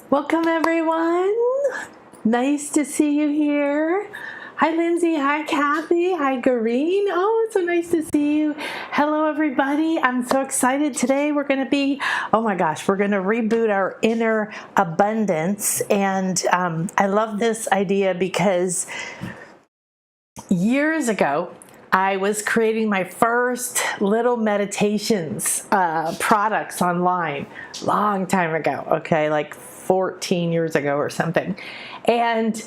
Welcome everyone. Nice to see you here. Hi Lindsay, hi Kathy, hi Garine. Oh, it's so nice to see you. Hello everybody. I'm so excited. Today we're going to be, oh my gosh, we're going to reboot our inner abundance. And I love this idea because years ago, I was creating my first little meditations products online, long time ago, okay, like 14 years ago or something. And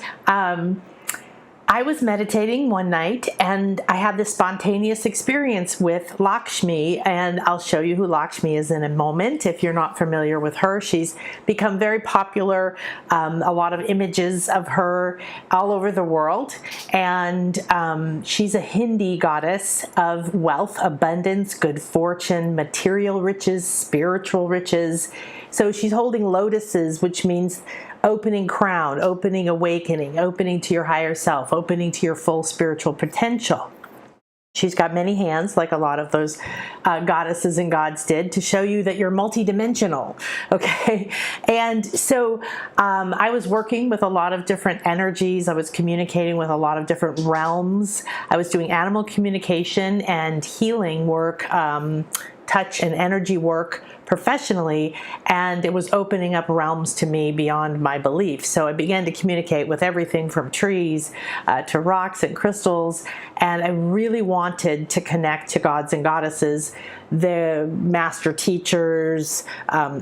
I was meditating one night and I had this spontaneous experience with Lakshmi, and I'll show you who Lakshmi is in a moment. If you're not familiar with her, she's become very popular, a lot of images of her all over the world, and she's a Hindi goddess of wealth, abundance, good fortune, material riches, spiritual riches. So she's holding lotuses, which means opening crown, opening awakening, opening to your higher self, opening to your full spiritual potential. She's got many hands, like a lot of those goddesses and gods did, to show you that you're multidimensional, okay? And so I was working with a lot of different energies. I was communicating with a lot of different realms. I was doing animal communication and healing work, touch and energy work professionally, and it was opening up realms to me beyond my belief. So I began to communicate with everything from trees to rocks and crystals, and I really wanted to connect to gods and goddesses, the master teachers,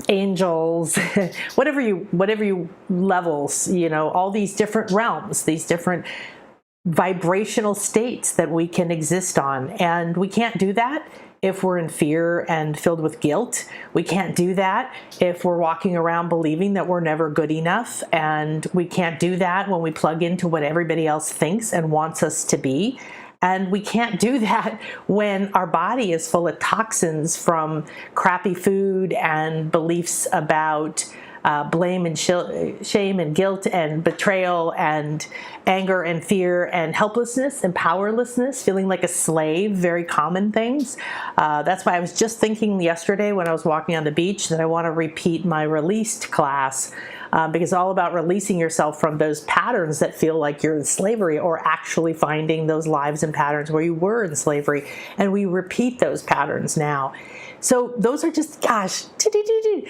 angels, whatever you levels, you know, all these different realms, these different vibrational states that we can exist on. And we can't do that if we're in fear and filled with guilt. We can't do that if we're walking around believing that we're never good enough. And we can't do that when we plug into what everybody else thinks and wants us to be. And we can't do that when our body is full of toxins from crappy food and beliefs about blame and shame and guilt and betrayal and anger and fear and helplessness and powerlessness, feeling like a slave, very common things. That's why I was just thinking yesterday when I was walking on the beach that I want to repeat my released class, because it's all about releasing yourself from those patterns that feel like you're in slavery, or actually finding those lives and patterns where you were in slavery. And we repeat those patterns now. So those are just, gosh,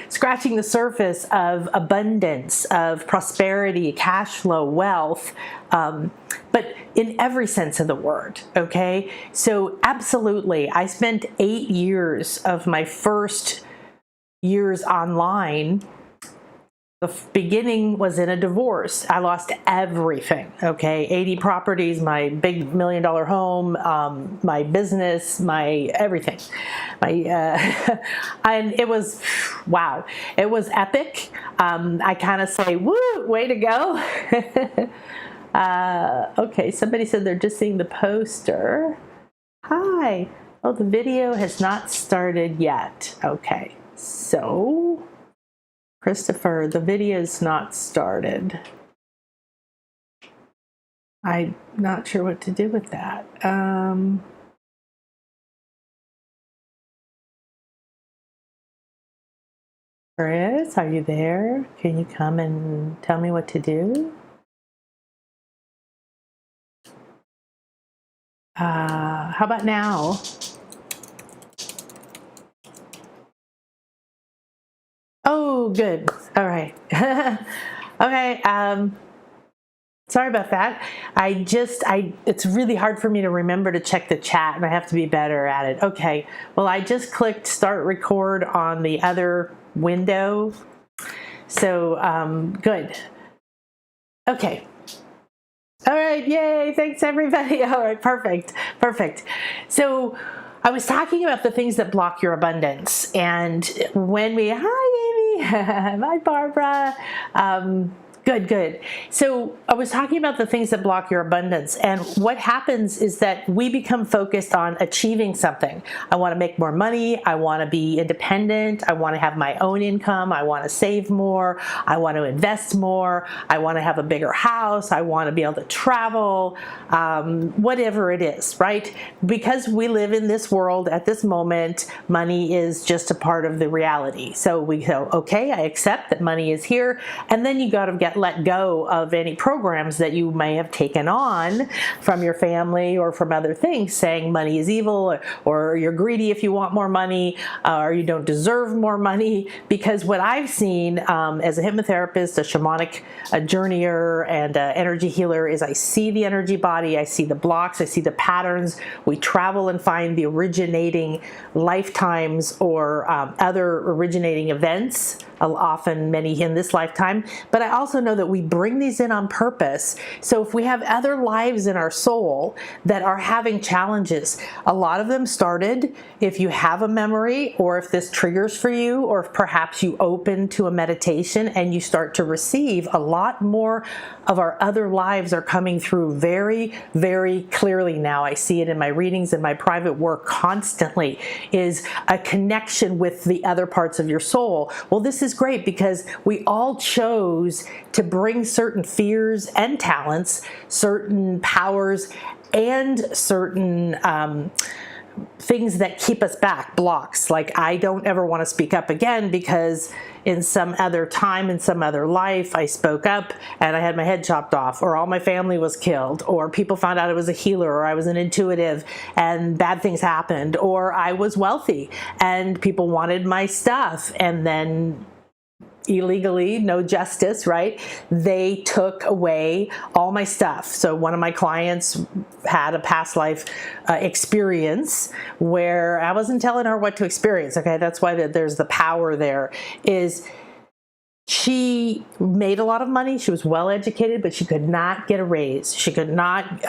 scratching the surface of abundance, of prosperity, cash flow, wealth, but in every sense of the word, okay? So absolutely, I spent 8 years of my first years online. The beginning was in a divorce. I lost everything, okay? 80 properties, my big $1 million home, my business, my everything. And it was, wow, it was epic. I kind of say, woo, way to go. Okay, somebody said they're just seeing the poster. Hi. Oh, the video has not started yet. Okay, so Christopher, the video's not started. I'm not sure what to do with that. Chris, are you there? Can you come and tell me what to do? How about now? Oh, good. All right. Okay. Sorry about that. It's really hard for me to remember to check the chat, and I have to be better at it. Okay. Well, I just clicked start record on the other window. So, good. Okay. All right. Yay. Thanks, everybody. All right. Perfect. Perfect. So I was talking about the things that block your abundance. And when hi, Amy. Hi, Barbara. Good, good. So I was talking about the things that block your abundance, and what happens is that we become focused on achieving something. I want to make more money. I want to be independent. I want to have my own income. I want to save more. I want to invest more. I want to have a bigger house. I want to be able to travel, whatever it is, right? Because we live in this world at this moment, money is just a part of the reality. So we go, okay, I accept that money is here, and then you got to let go of any programs that you may have taken on from your family or from other things, saying money is evil, or you're greedy if you want more money, or you don't deserve more money. Because what I've seen as a hypnotherapist, a shamanic, a journeyer, and an energy healer is I see the energy body, I see the blocks, I see the patterns. We travel and find the originating lifetimes or other originating events, often many in this lifetime. But I also know that we bring these in on purpose. So if we have other lives in our soul that are having challenges, a lot of them started, if you have a memory, or if this triggers for you, or if perhaps you open to a meditation and you start to receive, a lot more of our other lives are coming through very, very clearly now. I see it in my readings and my private work constantly, is a connection with the other parts of your soul. Well, this is great because we all chose to bring certain fears and talents, certain powers, and certain things that keep us back, blocks. Like, I don't ever want to speak up again because in some other time, in some other life, I spoke up and I had my head chopped off, or all my family was killed, or people found out I was a healer, or I was an intuitive and bad things happened, or I was wealthy and people wanted my stuff, and then illegally, no justice, right? They took away all my stuff. So one of my clients had a past life experience where I wasn't telling her what to experience. Okay, that's why there's the power there. Is she made a lot of money. She was well educated, but she could not get a raise. She could not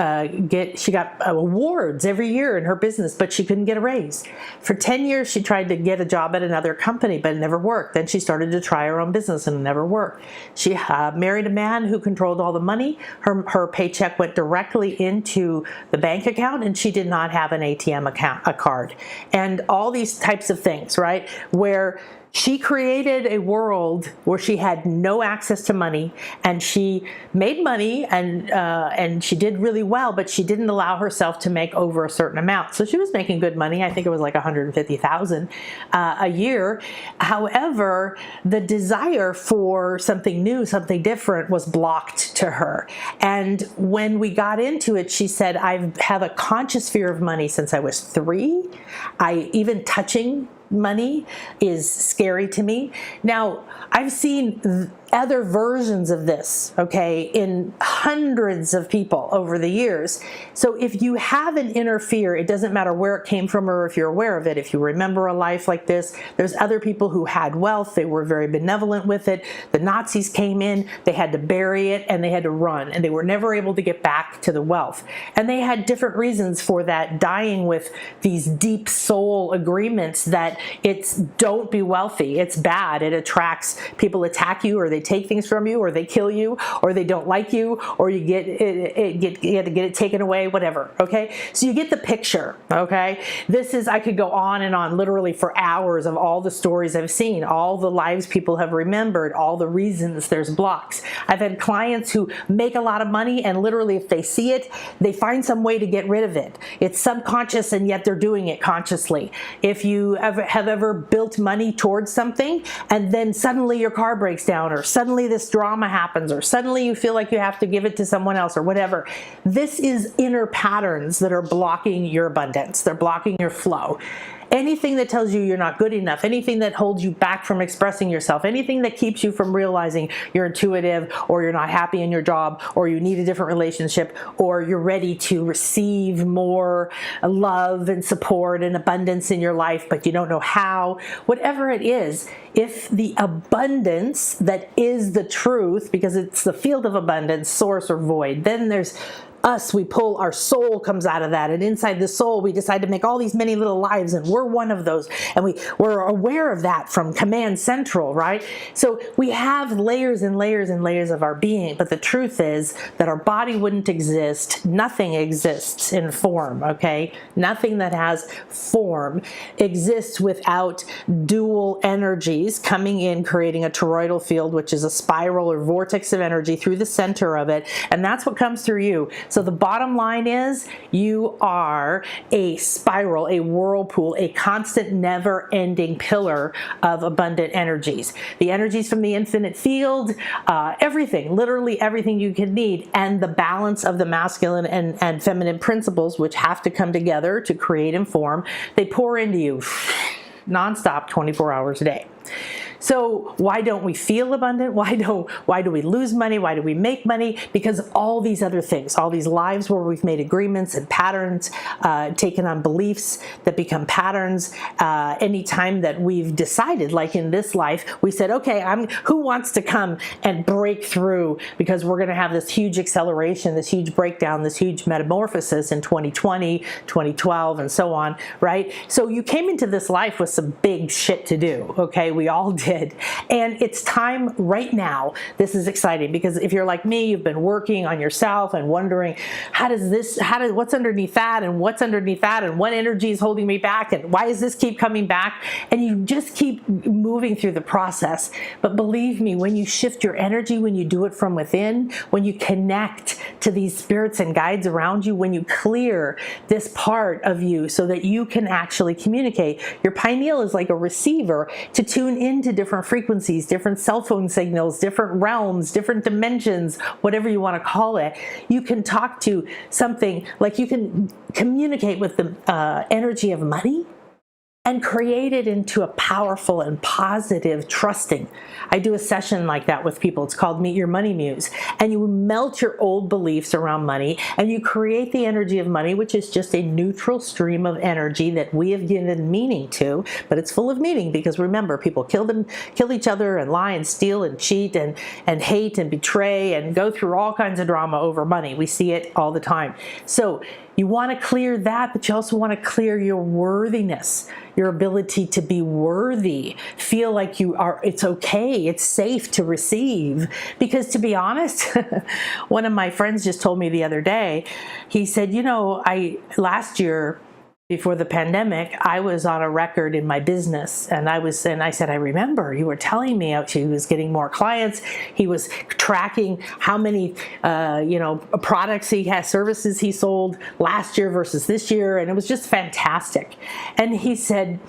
she got awards every year in her business, but she couldn't get a raise. For 10 years, she tried to get a job at another company, but it never worked. Then she started to try her own business and it never worked. She married a man who controlled all the money. Her paycheck went directly into the bank account, and she did not have an ATM account, a card, and all these types of things, right? Where she created a world where she had no access to money, and she made money and she did really well, but she didn't allow herself to make over a certain amount. So she was making good money. I think it was like $150,000 a year. However, the desire for something new, something different was blocked to her. And when we got into it, she said, I've had a conscious fear of money since I was 3. Even touching money is scary to me. Now, I've seen other versions of this, okay, in hundreds of people over the years. So if you have an inner fear, it doesn't matter where it came from or if you're aware of it. If you remember a life like this, there's other people who had wealth. They were very benevolent with it. The Nazis came in, they had to bury it, and they had to run, and they were never able to get back to the wealth. And they had different reasons for that, dying with these deep soul agreements that it's don't be wealthy. It's bad. It attracts, people attack you, or they take things from you, or they kill you, or they don't like you, or you get it taken away, whatever. Okay, so you get the picture. Okay, this is, I could go on and on literally for hours of all the stories I've seen, all the lives people have remembered, all the reasons there's blocks. I've had clients who make a lot of money, and literally if they see it, they find some way to get rid of it. It's subconscious, and yet they're doing it consciously. If you have ever built money towards something, and then suddenly your car breaks down, or suddenly this drama happens, or suddenly you feel like you have to give it to someone else, or whatever. This is inner patterns that are blocking your abundance. They're blocking your flow. Anything that tells you you're not good enough, anything that holds you back from expressing yourself, anything that keeps you from realizing you're intuitive, or you're not happy in your job, or you need a different relationship, or you're ready to receive more love and support and abundance in your life, but you don't know how, whatever it is, if the abundance that is the truth, because it's the field of abundance, source or void, then there's us, we pull, our soul comes out of that, and inside the soul we decide to make all these many little lives, and we're one of those, and we're aware of that from command central, right? So we have layers and layers and layers of our being, but the truth is that our body wouldn't exist. Nothing exists in form, okay? Nothing that has form exists without dual energies coming in, creating a toroidal field, which is a spiral or vortex of energy through the center of it, and that's what comes through you. So the bottom line is you are a spiral, a whirlpool, a constant, never-ending pillar of abundant energies. The energies from the infinite field, everything, literally everything you can need, and the balance of the masculine and feminine principles, which have to come together to create and form, they pour into you nonstop, 24 hours a day. So why don't we feel abundant? Why do we lose money? Why do we make money? Because of all these other things, all these lives where we've made agreements and patterns, taken on beliefs that become patterns. Anytime that we've decided, like in this life, we said, okay, who wants to come and break through, because we're going to have this huge acceleration, this huge breakdown, this huge metamorphosis in 2020, 2012, and so on, right? So you came into this life with some big shit to do, okay? We all did. And it's time right now. This is exciting because if you're like me, you've been working on yourself and wondering, what's underneath that, and what's underneath that, and what energy is holding me back, and why does this keep coming back? And you just keep moving through the process. But believe me, when you shift your energy, when you do it from within, when you connect to these spirits and guides around you, when you clear this part of you so that you can actually communicate, your pineal is like a receiver to tune into different frequencies, different cell phone signals, different realms, different dimensions, whatever you want to call it. You can talk to something, like you can communicate with the energy of money and create it into a powerful and positive trusting. I do a session like that with people. It's called Meet Your Money Muse. And you melt your old beliefs around money and you create the energy of money, which is just a neutral stream of energy that we have given meaning to, but it's full of meaning because remember, people kill each other and lie and steal and cheat and hate and betray and go through all kinds of drama over money. We see it all the time. So you want to clear that, but you also want to clear your worthiness, your ability to be worthy, feel like you are, it's okay, it's safe to receive. Because to be honest, one of my friends just told me the other day, he said, last year, before the pandemic, I was on a record in my business, and I said, I remember you were telling me he was getting more clients. He was tracking how many, products he has, services he sold last year versus this year, and it was just fantastic. And he said,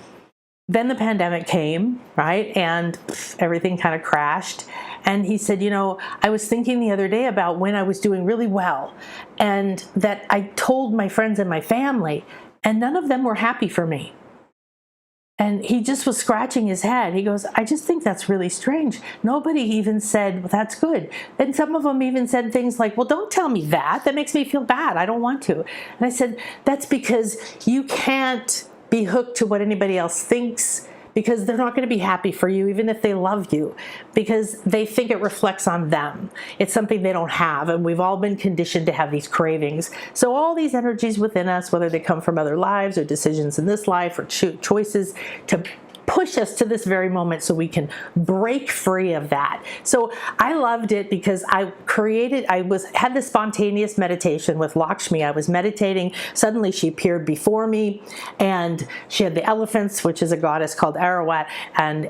then the pandemic came, right, and everything kind of crashed. And he said, I was thinking the other day about when I was doing really well, and that I told my friends and my family, and none of them were happy for me. And he just was scratching his head. He goes, I just think that's really strange. Nobody even said, well, that's good. And some of them even said things like, well, don't tell me that. That makes me feel bad. I don't want to. And I said, that's because you can't be hooked to what anybody else thinks, because they're not going to be happy for you even if they love you, because they think it reflects on them. It's something they don't have, and we've all been conditioned to have these cravings. So all these energies within us, whether they come from other lives or decisions in this life or choices to push us to this very moment so we can break free of that. So I loved it because I had this spontaneous meditation with Lakshmi. I was meditating. Suddenly she appeared before me, and she had the elephants, which is a goddess called Arawat, and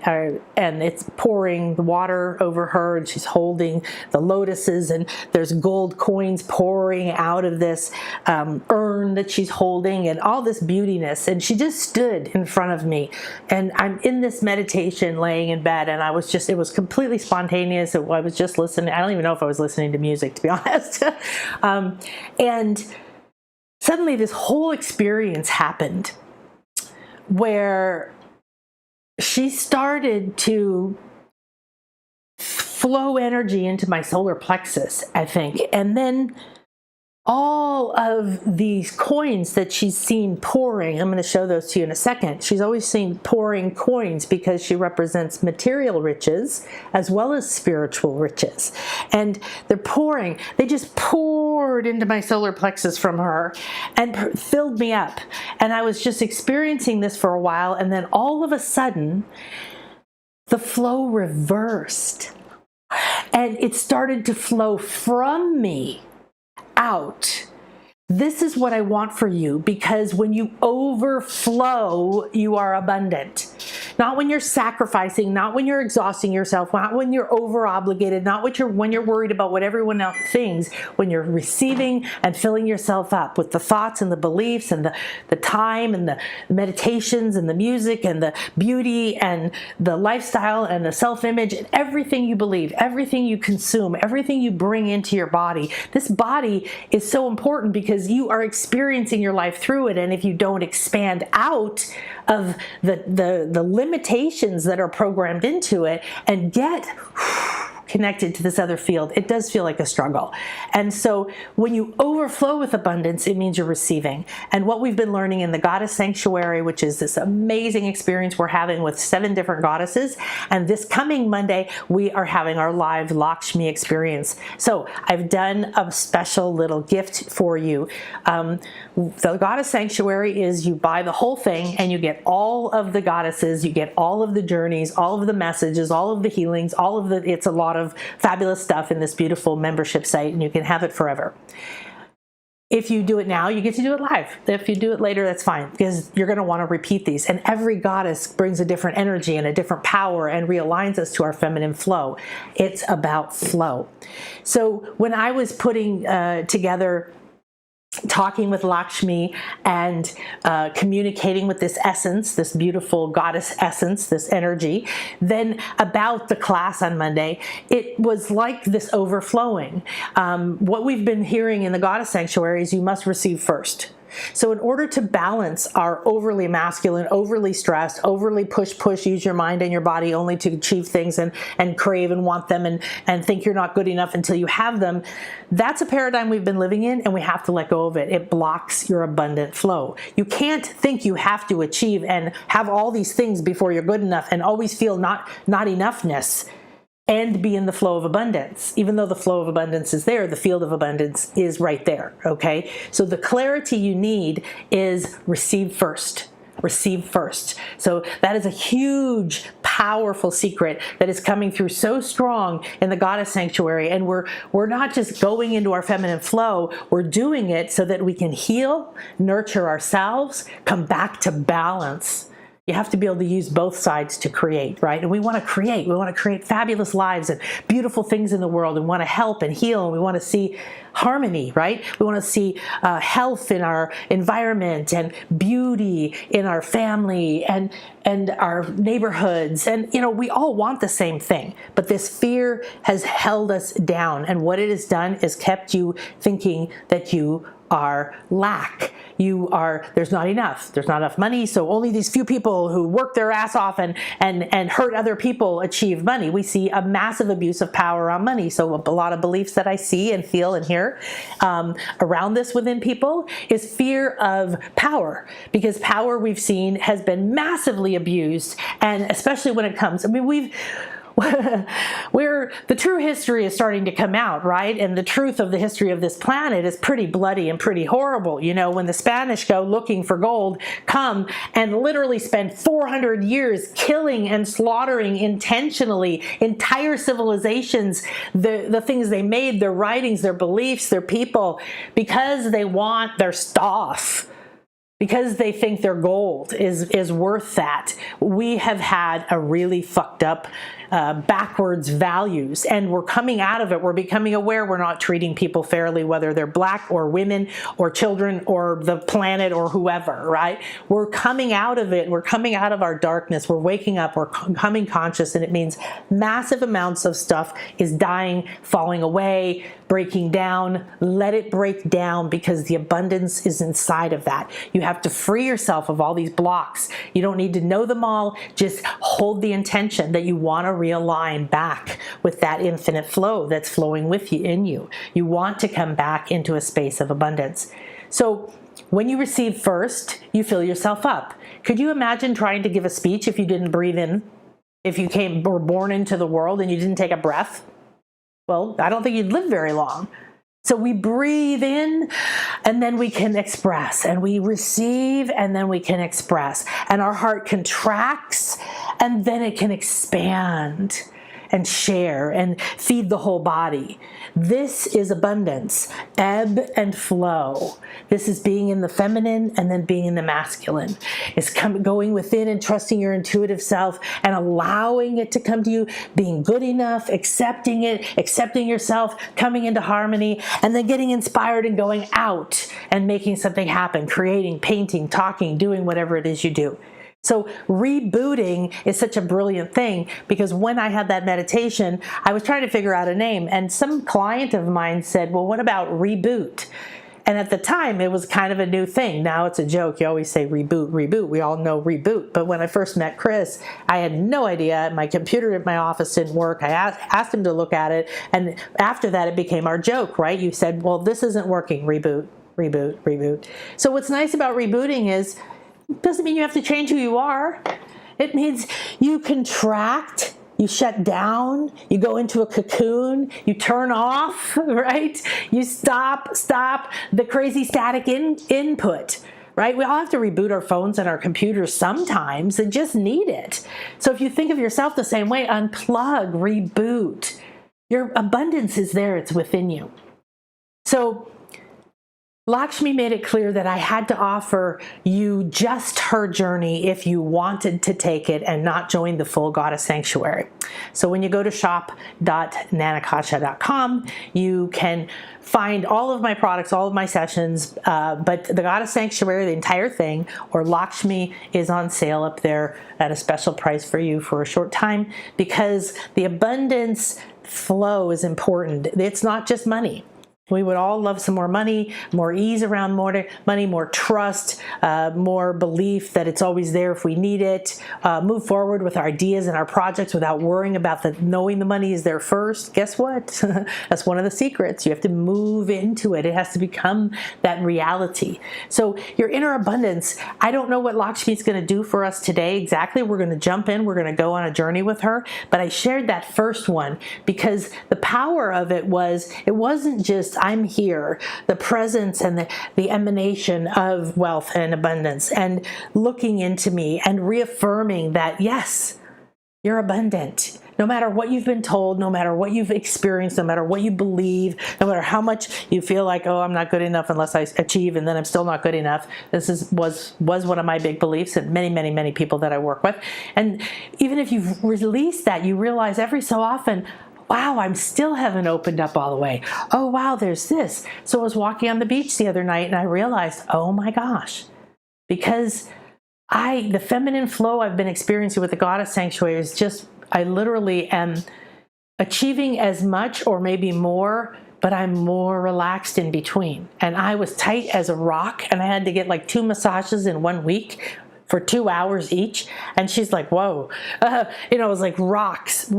it's pouring the water over her, and she's holding the lotuses, and there's gold coins pouring out of this urn that she's holding, and all this beautiness. And she just stood in front of me, and I'm in this meditation laying in bed, and it was completely spontaneous. I was just listening. I don't even know if I was listening to music, to be honest. And suddenly this whole experience happened where she started to flow energy into my solar plexus, I think. And then all of these coins that she's seen pouring. I'm going to show those to you in a second. She's always seen pouring coins because she represents material riches as well as spiritual riches. And they're pouring. They just poured into my solar plexus from her and filled me up. And I was just experiencing this for a while. And then all of a sudden, the flow reversed. And it started to flow from me out. This is what I want for you, because when you overflow, you are abundant. Not when you're sacrificing, not when you're exhausting yourself, not when you're over obligated, not when you're worried about what everyone else thinks. When you're receiving and filling yourself up with the thoughts and the beliefs and the time and the meditations and the music and the beauty and the lifestyle and the self-image and everything you believe, everything you consume, everything you bring into your body. This body is so important because you are experiencing your life through it, and if you don't expand out of the limitations that are programmed into it and get connected to this other field, it does feel like a struggle. And so when you overflow with abundance, it means you're receiving. And what we've been learning in the Goddess Sanctuary, which is this amazing experience we're having with 7 different goddesses, and this coming Monday, we are having our live Lakshmi experience. So I've done a special little gift for you. The Goddess Sanctuary is you buy the whole thing and you get all of the goddesses, you get all of the journeys, all of the messages, all of the healings, it's a lot of fabulous stuff in this beautiful membership site, and you can have it forever. If you do it now, you get to do it live. If you do it later, that's fine, because you're going to want to repeat these. And every goddess brings a different energy and a different power and realigns us to our feminine flow. It's about flow. So when I was putting together, talking with Lakshmi and communicating with this essence, this beautiful goddess essence, this energy, then about the class on Monday, it was like this overflowing. What we've been hearing in the Goddess Sanctuary is you must receive first. So in order to balance our overly masculine, overly stressed, overly push, use your mind and your body only to achieve things and crave and want them and think you're not good enough until you have them, that's a paradigm we've been living in, and we have to let go of it. It blocks your abundant flow. You can't think you have to achieve and have all these things before you're good enough and always feel not enoughness and be in the flow of abundance. Even though the flow of abundance is there, the field of abundance is right there, okay? So the clarity you need is receive first. Receive first. So that is a huge, powerful secret that is coming through so strong in the Goddess Sanctuary. And we're not just going into our feminine flow, we're doing it so that we can heal, nurture ourselves, come back to balance. You have to be able to use both sides to create, right? And we want to create fabulous lives and beautiful things in the world, and want to help and heal, and we want to see harmony, right? We want to see health in our environment and beauty in our family and our neighborhoods. And, we all want the same thing, but this fear has held us down. And what it has done is kept you thinking that you are lack. There's not enough money, so only these few people who work their ass off and hurt other people achieve money. We see a massive abuse of power on money. So a lot of beliefs that I see and feel and hear around this within people is fear of power, because power, we've seen, has been massively abused, and especially when it comes, where the true history is starting to come out, right? And the truth of the history of this planet is pretty bloody and pretty horrible. When the Spanish go looking for gold, come and literally spend 400 years killing and slaughtering intentionally entire civilizations, the things they made, their writings, their beliefs, their people, because they want their stuff. Because they think their gold is worth that. We have had a really fucked up backwards values, and we're coming out of it. We're becoming aware we're not treating people fairly, whether they're black or women or children or the planet or whoever, right? We're coming out of it. We're coming out of our darkness. We're waking up. We're becoming conscious, and it means massive amounts of stuff is dying, falling away, breaking down. Let it break down, because the abundance is inside of that. You have have to free yourself of all these blocks. You don't need to know them all. Just hold the intention that you want to realign back with that infinite flow that's flowing with you in you. You want to come back into a space of abundance. So when you receive first, you fill yourself up. Could you imagine trying to give a speech if you didn't breathe in? If you were born into the world and you didn't take a breath? Well, I don't think you'd live very long. So we breathe in and then we can express, and we receive and then we can express, and our heart contracts and then it can expand and share and feed the whole body. This is abundance, ebb and flow. This is being in the feminine and then being in the masculine. It's going within and trusting your intuitive self and allowing it to come to you, being good enough, accepting it, accepting yourself, coming into harmony, and then getting inspired and going out and making something happen, creating, painting, talking, doing whatever it is you do. So rebooting is such a brilliant thing, because when I had that meditation, I was trying to figure out a name, and some client of mine said, well, what about reboot? And at the time, it was kind of a new thing. Now it's a joke. You always say reboot, reboot. We all know reboot. But when I first met Chris, I had no idea. My computer at my office didn't work. I asked him to look at it. And after that, it became our joke, right? You said, well, this isn't working. Reboot, reboot, reboot. So what's nice about rebooting is, it doesn't mean you have to change who you are. It means you contract, you shut down, you go into a cocoon, you turn off, right? You stop the crazy static input, right? We all have to reboot our phones and our computers sometimes. They just need it. So if you think of yourself the same way, unplug, reboot. Your abundance is there. It's within you. So Lakshmi made it clear that I had to offer you just her journey if you wanted to take it and not join the full Goddess Sanctuary. So when you go to shop.nanakasha.com, you can find all of my products, all of my sessions, but the Goddess Sanctuary, the entire thing, or Lakshmi, is on sale up there at a special price for you for a short time, because the abundance flow is important. It's not just money. We would all love some more money, more ease around more money, more trust, more belief that it's always there if we need it, move forward with our ideas and our projects without worrying about knowing the money is there first. Guess what? That's one of the secrets. You have to move into it. It has to become that reality. So your inner abundance, I don't know what Lakshmi is going to do for us today exactly. We're going to jump in. We're going to go on a journey with her. But I shared that first one because the power of it wasn't just I'm here, the presence and the emanation of wealth and abundance, and looking into me and reaffirming that, yes, you're abundant. No matter what you've been told, no matter what you've experienced, no matter what you believe, no matter how much you feel like, oh, I'm not good enough unless I achieve, and then I'm still not good enough. This was one of my big beliefs, and many people that I work with. And even if you've released that, you realize every so often, wow, I still haven't opened up all the way. Oh, wow, there's this. So I was walking on the beach the other night and I realized, oh my gosh, because the feminine flow I've been experiencing with the Goddess Sanctuary is just, I literally am achieving as much or maybe more, but I'm more relaxed in between. And I was tight as a rock, and I had to get like 2 massages in 1 week for 2 hours each. And she's like, whoa, it was like rocks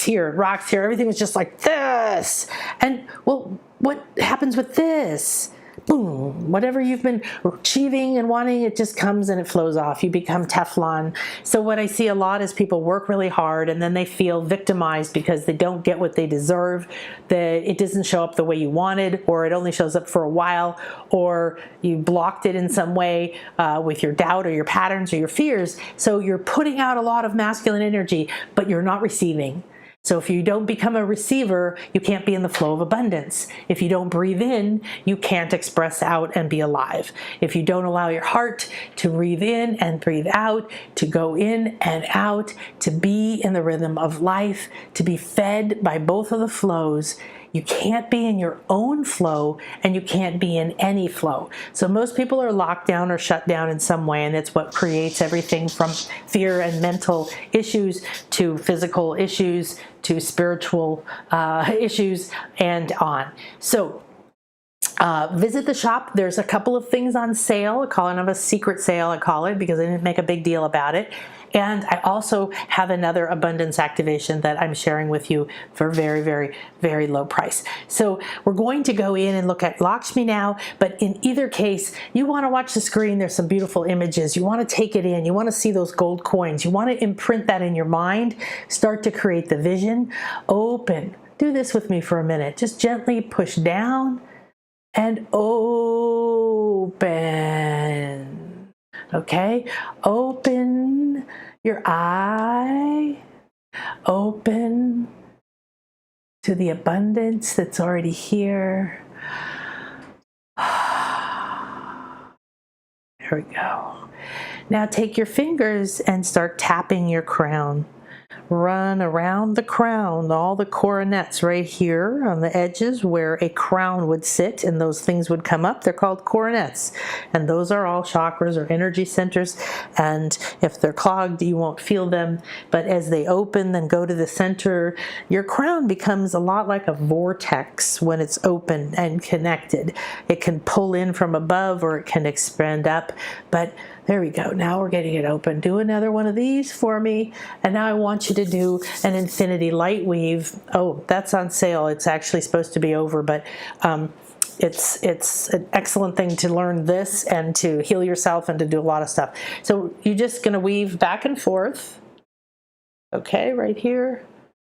here. Everything was just like this. And well, what happens with this? Boom, whatever you've been achieving and wanting, it just comes and it flows off. You become Teflon. So what I see a lot is people work really hard and then they feel victimized because they don't get what they deserve, that it doesn't show up the way you wanted, or it only shows up for a while, or you blocked it in some way with your doubt or your patterns or your fears. So you're putting out a lot of masculine energy, but you're not receiving. So if you don't become a receiver, you can't be in the flow of abundance. If you don't breathe in, you can't express out and be alive. If you don't allow your heart to breathe in and breathe out, to go in and out, to be in the rhythm of life, to be fed by both of the flows, you can't be in your own flow, and you can't be in any flow. So most people are locked down or shut down in some way, and that's what creates everything from fear and mental issues to physical issues to spiritual issues and on. So Visit the shop. There's a couple of things on sale. I call it a secret sale, I call it, because I didn't make a big deal about it. And I also have another abundance activation that I'm sharing with you for very, very, very low price. So we're going to go in and look at Lakshmi now, but in either case, you want to watch the screen. There's some beautiful images. You want to take it in. You want to see those gold coins. You want to imprint that in your mind. Start to create the vision. Open. Do this with me for a minute. Just gently push down and open. Okay, open your eye, open to the abundance that's already here. There we go. Now take your fingers and start tapping your crown. Run around the crown, all the coronets right here on the edges where a crown would sit and those things would come up. They're called coronets. And those are all chakras or energy centers. And if they're clogged, you won't feel them. But as they open and go to the center, your crown becomes a lot like a vortex when it's open and connected. It can pull in from above or it can expand up. But there we go. Now we're getting it open. Do another one of these for me. And now I want you to do an infinity light weave. Oh, that's on sale. It's actually supposed to be over, but it's an excellent thing to learn this and to heal yourself and to do a lot of stuff. So you're just going to weave back and forth. Okay, right here.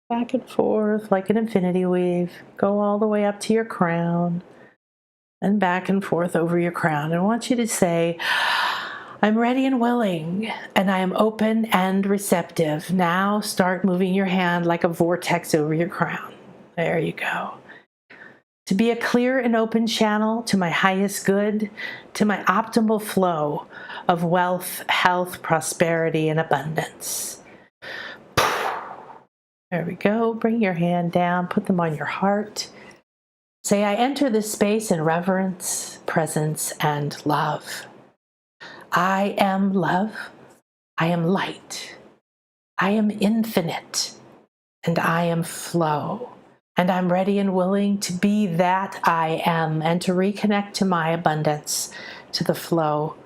Back and forth like an infinity weave. Go all the way up to your crown and back and forth over your crown. And I want you to say, I'm ready and willing, and I am open and receptive. Now start moving your hand like a vortex over your crown. There you go. To be a clear and open channel to my highest good, to my optimal flow of wealth, health, prosperity, and abundance. There we go. Bring your hand down, put them on your heart. Say, I enter this space in reverence, presence, and love. I am love, I am light, I am infinite, and I am flow. And I'm ready and willing to be that I am and to reconnect to my abundance, to the flow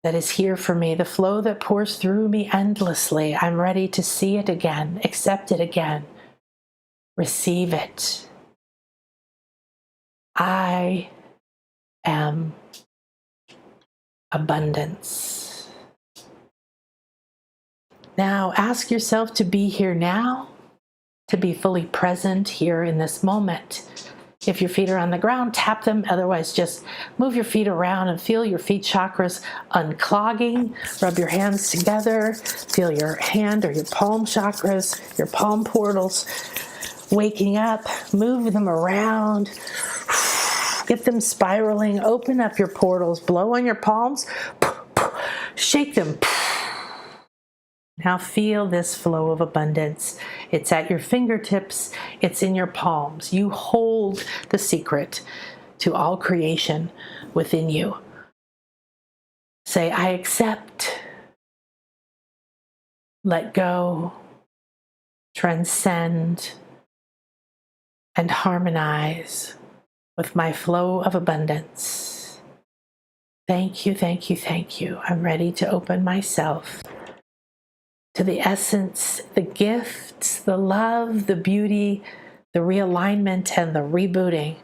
that is here for me, the flow that pours through me endlessly. I'm ready to see it again, accept it again, receive it. I am abundance. Now ask yourself to be here now, to be fully present here in this moment. If your feet are on the ground, tap them. Otherwise, just move your feet around and feel your feet chakras unclogging. Rub your hands together. Feel your hand or your palm chakras, your palm portals waking up. Move them around. Get them spiraling. Open up your portals. Blow on your palms. Shake them. Now feel this flow of abundance. It's at your fingertips. It's in your palms. You hold the secret to all creation within you. Say, I accept, let go, transcend, and harmonize with my flow of abundance. Thank you, thank you, thank you. I'm ready to open myself to the essence, the gifts, the love, the beauty, the realignment, and the rebooting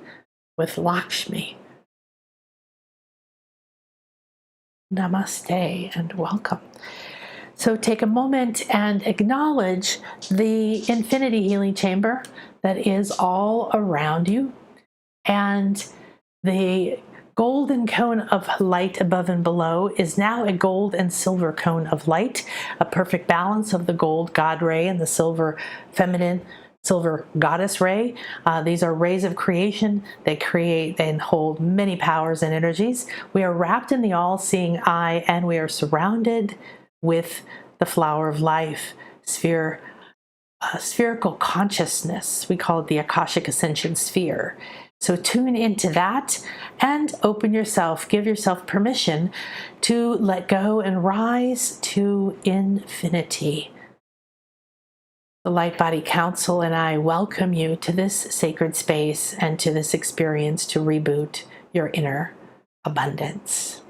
with Lakshmi. Namaste and welcome. So take a moment and acknowledge the infinity healing chamber that is all around you. And the golden cone of light above and below is now a gold and silver cone of light, a perfect balance of the gold God ray and the silver feminine, silver goddess ray. These are rays of creation. They create and hold many powers and energies. We are wrapped in the all-seeing eye, and we are surrounded with the flower of life, spherical consciousness. We call it the Akashic Ascension sphere. So tune into that and open yourself, give yourself permission to let go and rise to infinity. The Light Body Council and I welcome you to this sacred space and to this experience to reboot your inner abundance.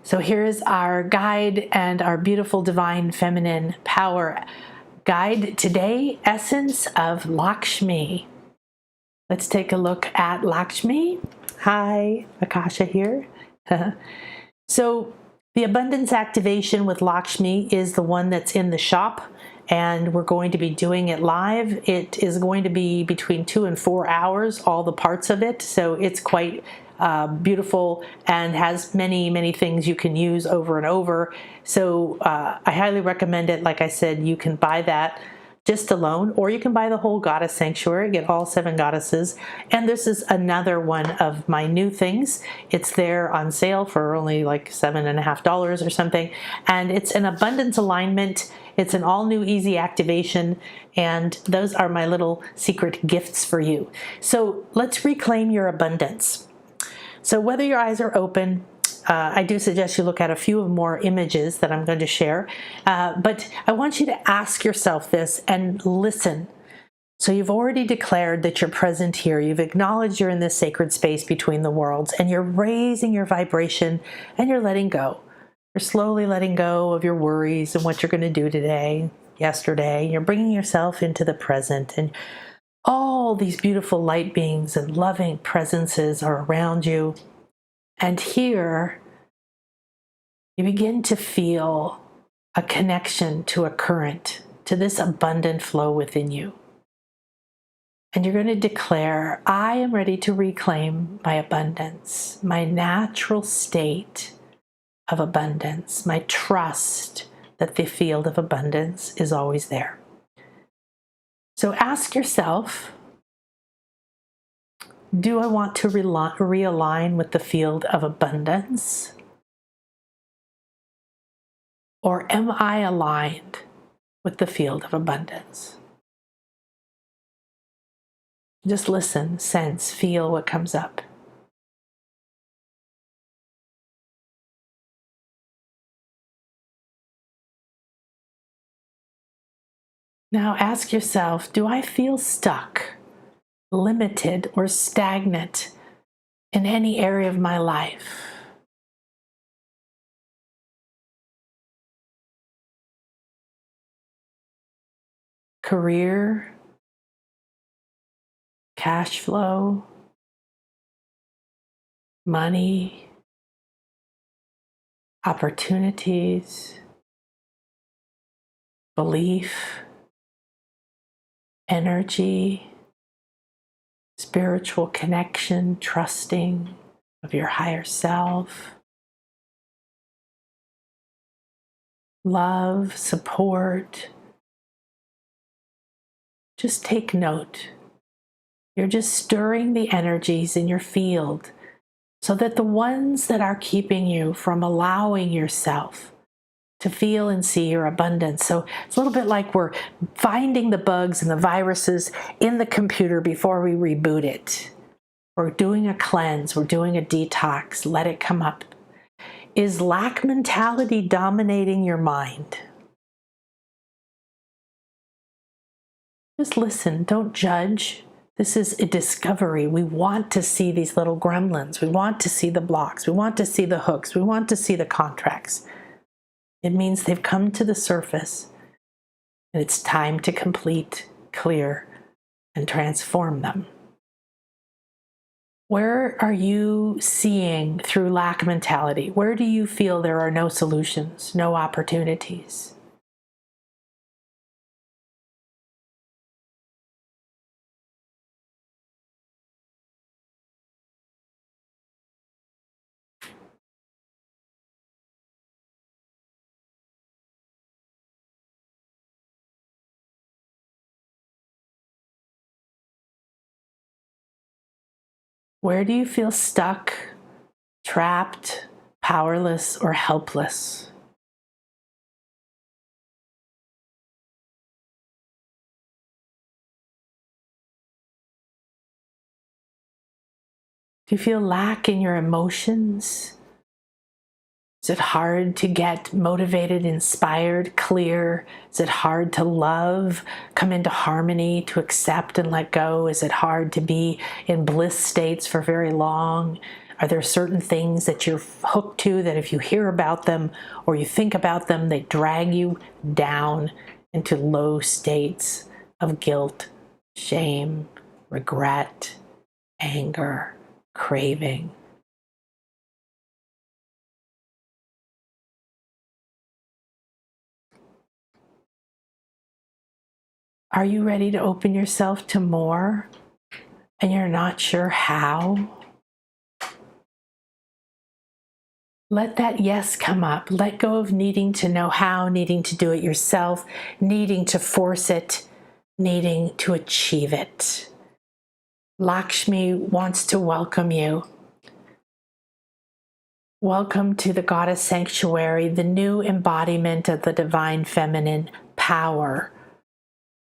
So here is our guide and our beautiful divine feminine power guide today, Essence of Lakshmi. Let's take a look at Lakshmi. Hi, Akasha here. So the abundance activation with Lakshmi is the one that's in the shop, and we're going to be doing it live. It is going to be between 2 and 4 hours, all the parts of it. So it's quite beautiful and has many things you can use over and over. So I highly recommend it. Like I said, you can buy that just alone, or you can buy the whole goddess sanctuary, get all 7 goddesses. And this is another one of my new things. It's there on sale for only like $7.50 or something. And it's an abundance alignment. It's an all new easy activation. And those are my little secret gifts for you. So let's reclaim your abundance. So whether your eyes are open, I do suggest you look at a few more images that I'm going to share, but I want you to ask yourself this and listen. So you've already declared that you're present here. You've acknowledged you're in this sacred space between the worlds, and you're raising your vibration and you're letting go. You're slowly letting go of your worries and what you're going to do today, yesterday. You're bringing yourself into the present, and all these beautiful light beings and loving presences are around you. And here, you begin to feel a connection to a current, to this abundant flow within you. And you're going to declare, I am ready to reclaim my abundance, my natural state of abundance, my trust that the field of abundance is always there. So ask yourself, do I want to realign with the field of abundance? Or am I aligned with the field of abundance? Just listen, sense, feel what comes up. Now ask yourself, do I feel stuck, limited, or stagnant in any area of my life? Career, cash flow, money, opportunities, belief, energy, spiritual connection, trusting of your higher self, love, support. Just take note. You're just stirring the energies in your field so that the ones that are keeping you from allowing yourself to feel and see your abundance. So it's a little bit like we're finding the bugs and the viruses in the computer before we reboot it. We're doing a cleanse, we're doing a detox, let it come up. Is lack mentality dominating your mind? Just listen, don't judge. This is a discovery. We want to see these little gremlins. We want to see the blocks. We want to see the hooks. We want to see the contracts. It means they've come to the surface, and it's time to complete, clear, and transform them. Where are you seeing through lack mentality? Where do you feel there are no solutions, no opportunities? Where do you feel stuck, trapped, powerless, or helpless? Do you feel lack in your emotions, Is it hard to get motivated, inspired, clear? Is it hard to love, come into harmony, to accept and let go? Is it hard to be in bliss states for very long? Are there certain things that you're hooked to that if you hear about them or you think about them, they drag you down into low states of guilt, shame, regret, anger, craving? Are you ready to open yourself to more and you're not sure how? Let that yes come up. Let go of needing to know how, needing to do it yourself, needing to force it, needing to achieve it. Lakshmi wants to welcome you. Welcome to the Goddess Sanctuary, the new embodiment of the divine feminine power,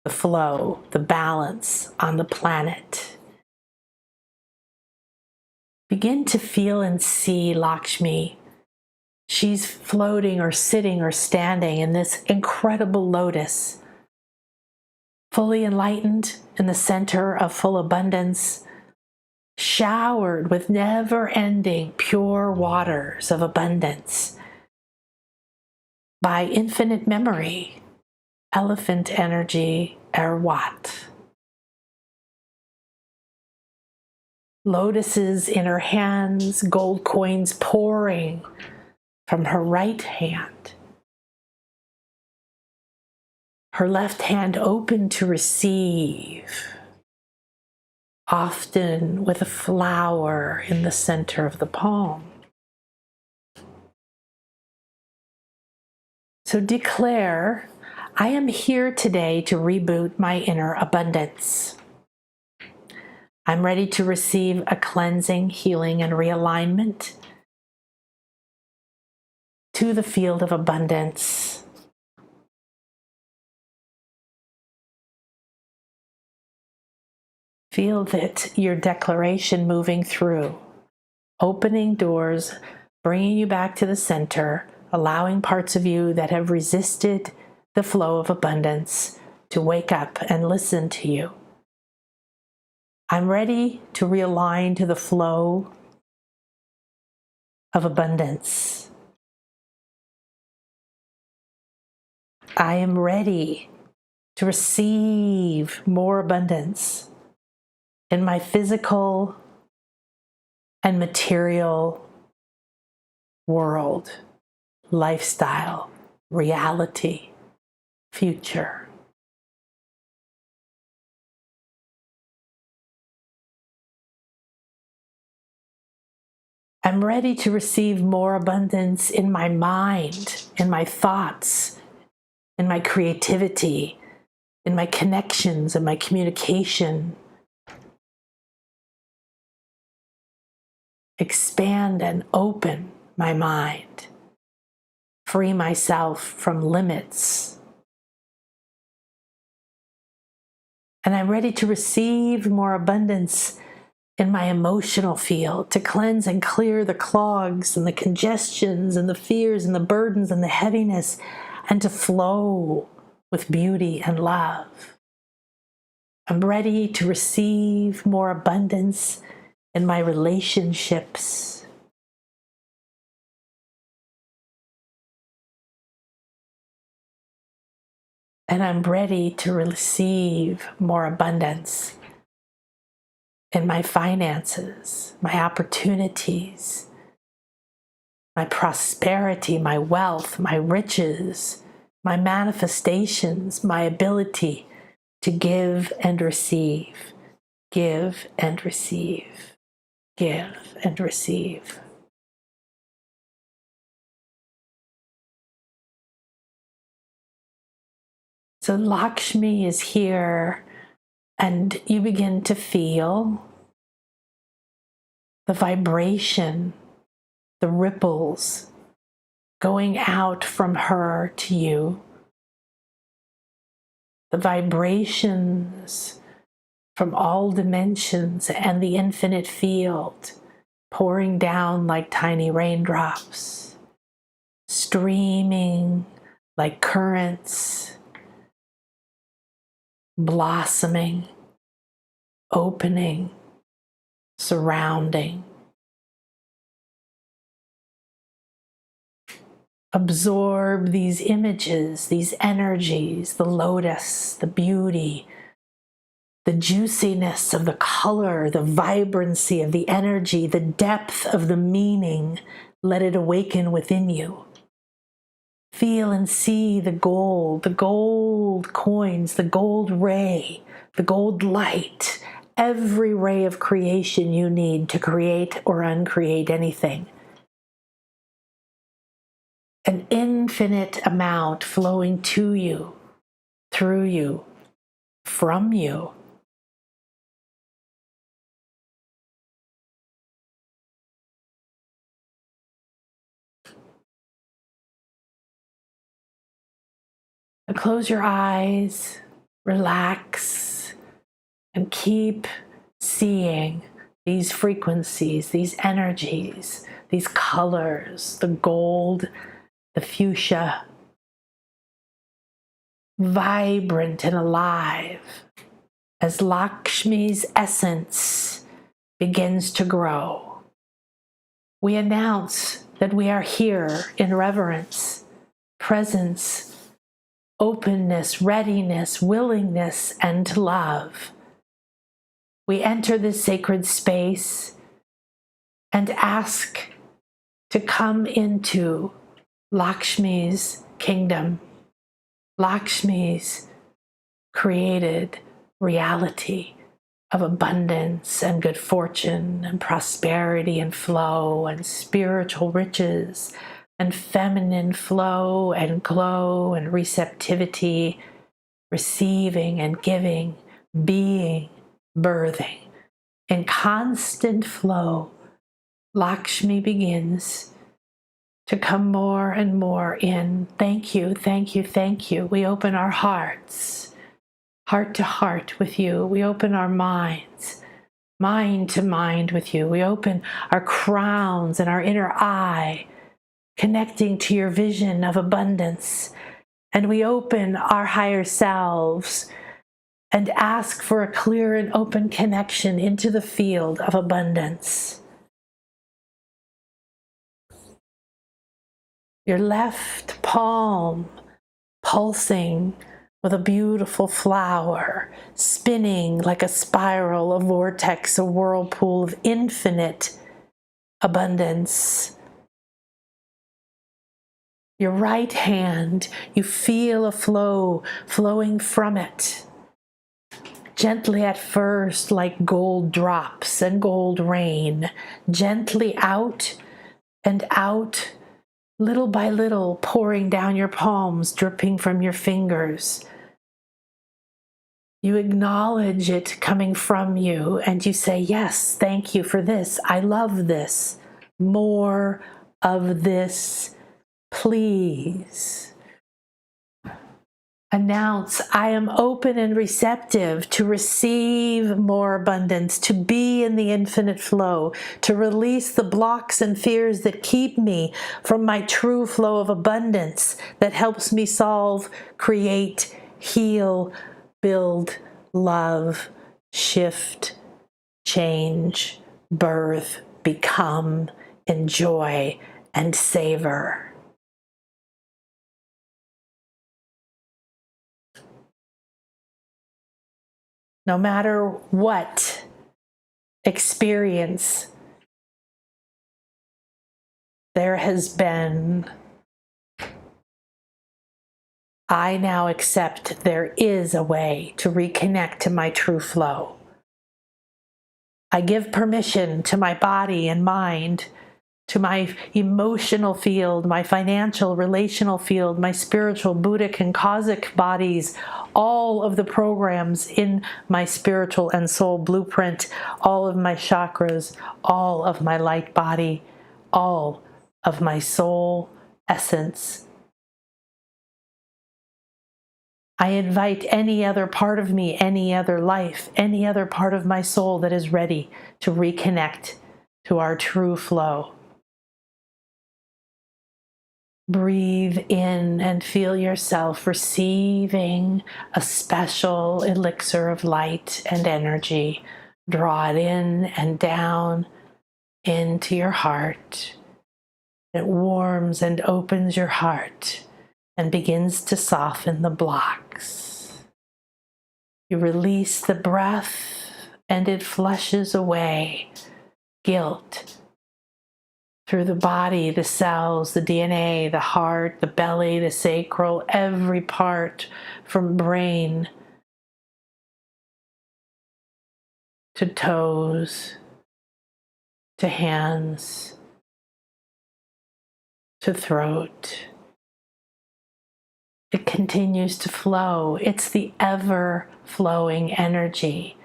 the flow, the balance on the planet. Begin to feel and see Lakshmi. She's floating or sitting or standing in this incredible lotus, fully enlightened in the center of full abundance, showered with never-ending pure waters of abundance by infinite memory, elephant energy, Erwat. Lotuses in her hands, gold coins pouring from her right hand. Her left hand open to receive, often with a flower in the center of the palm. So declare, I am here today to reboot my inner abundance. I'm ready to receive a cleansing, healing, and realignment to the field of abundance. Feel that your declaration moving through, opening doors, bringing you back to the center, allowing parts of you that have resisted the flow of abundance to wake up and listen to you. I'm ready to realign to the flow of abundance. I am ready to receive more abundance in my physical and material world, lifestyle, reality, future. I'm ready to receive more abundance in my mind, in my thoughts, in my creativity, in my connections, in my communication. Expand and open my mind. Free myself from limits. And I'm ready to receive more abundance in my emotional field, to cleanse and clear the clogs and the congestions and the fears and the burdens and the heaviness, and to flow with beauty and love. I'm ready to receive more abundance in my relationships. And I'm ready to receive more abundance in my finances, my opportunities, my prosperity, my wealth, my riches, my manifestations, my ability to give and receive, give and receive, give and receive. So Lakshmi is here, and you begin to feel the vibration, the ripples going out from her to you, the vibrations from all dimensions and the infinite field pouring down like tiny raindrops. streaming like currents, blossoming, opening, surrounding. Absorb these images, these energies, the lotus, the beauty, the juiciness of the color, the vibrancy of the energy, the depth of the meaning. Let it awaken within you. Feel and see the gold coins, the gold ray, the gold light, every ray of creation you need to create or uncreate anything. An infinite amount flowing to you, through you, from you. And close your eyes, relax, and keep seeing these frequencies, these energies, these colors, the gold, the fuchsia, vibrant and alive as Lakshmi's essence begins to grow. We announce that we are here in reverence, presence, openness, readiness, willingness, and love. We enter this sacred space and ask to come into Lakshmi's kingdom, Lakshmi's created reality of abundance and good fortune and prosperity and flow and spiritual riches and feminine flow and glow and receptivity, receiving and giving, being, birthing. In constant flow, Lakshmi begins to come more and more in. Thank you, thank you, thank you. We open our hearts, heart to heart with you. We open our minds, mind to mind with you. We open our crowns and our inner eye, connecting to your vision of abundance. And we open our higher selves and ask for a clear and open connection into the field of abundance. Your left palm pulsing with a beautiful flower, spinning like a spiral, a vortex, a whirlpool of infinite abundance. Your right hand, you feel a flow flowing from it. Gently at first, like gold drops and gold rain, gently out and out, little by little, pouring down your palms, dripping from your fingers. You acknowledge it coming from you and you say, yes, thank you for this. I love this. More of this, please. Announce, I am open and receptive to receive more abundance, to be in the infinite flow, to release the blocks and fears that keep me from my true flow of abundance that helps me solve, create, heal, build, love, shift, change, birth, become, enjoy, and savor. No matter what experience there has been, I now accept there is a way to reconnect to my true flow. I give permission to my body and mind, to my emotional field, my financial, relational field, my spiritual, Buddhic, and cosmic bodies, all of the programs in my spiritual and soul blueprint, all of my chakras, all of my light body, all of my soul essence. I invite any other part of me, any other life, any other part of my soul that is ready to reconnect to our true flow. Breathe in and feel yourself receiving a special elixir of light and energy. Draw it in and down into your heart. It warms and opens your heart and begins to soften the blocks. You release the breath and it flushes away guilt through the body, the cells, the DNA, the heart, the belly, the sacral, every part from brain to toes, to hands, to throat. It continues to flow. It's the ever-flowing energy.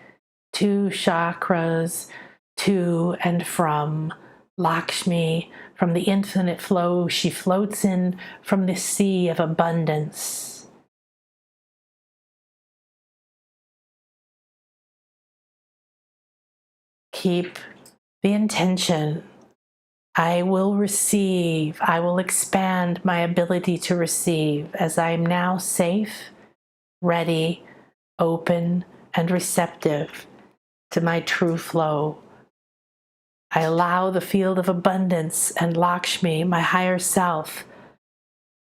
2 chakras, to and from Lakshmi, from the infinite flow she floats in from the sea of abundance. Keep the intention. I will receive. I will expand my ability to receive as I am now safe, ready, open, and receptive to my true flow. I allow the field of abundance and Lakshmi, my higher self,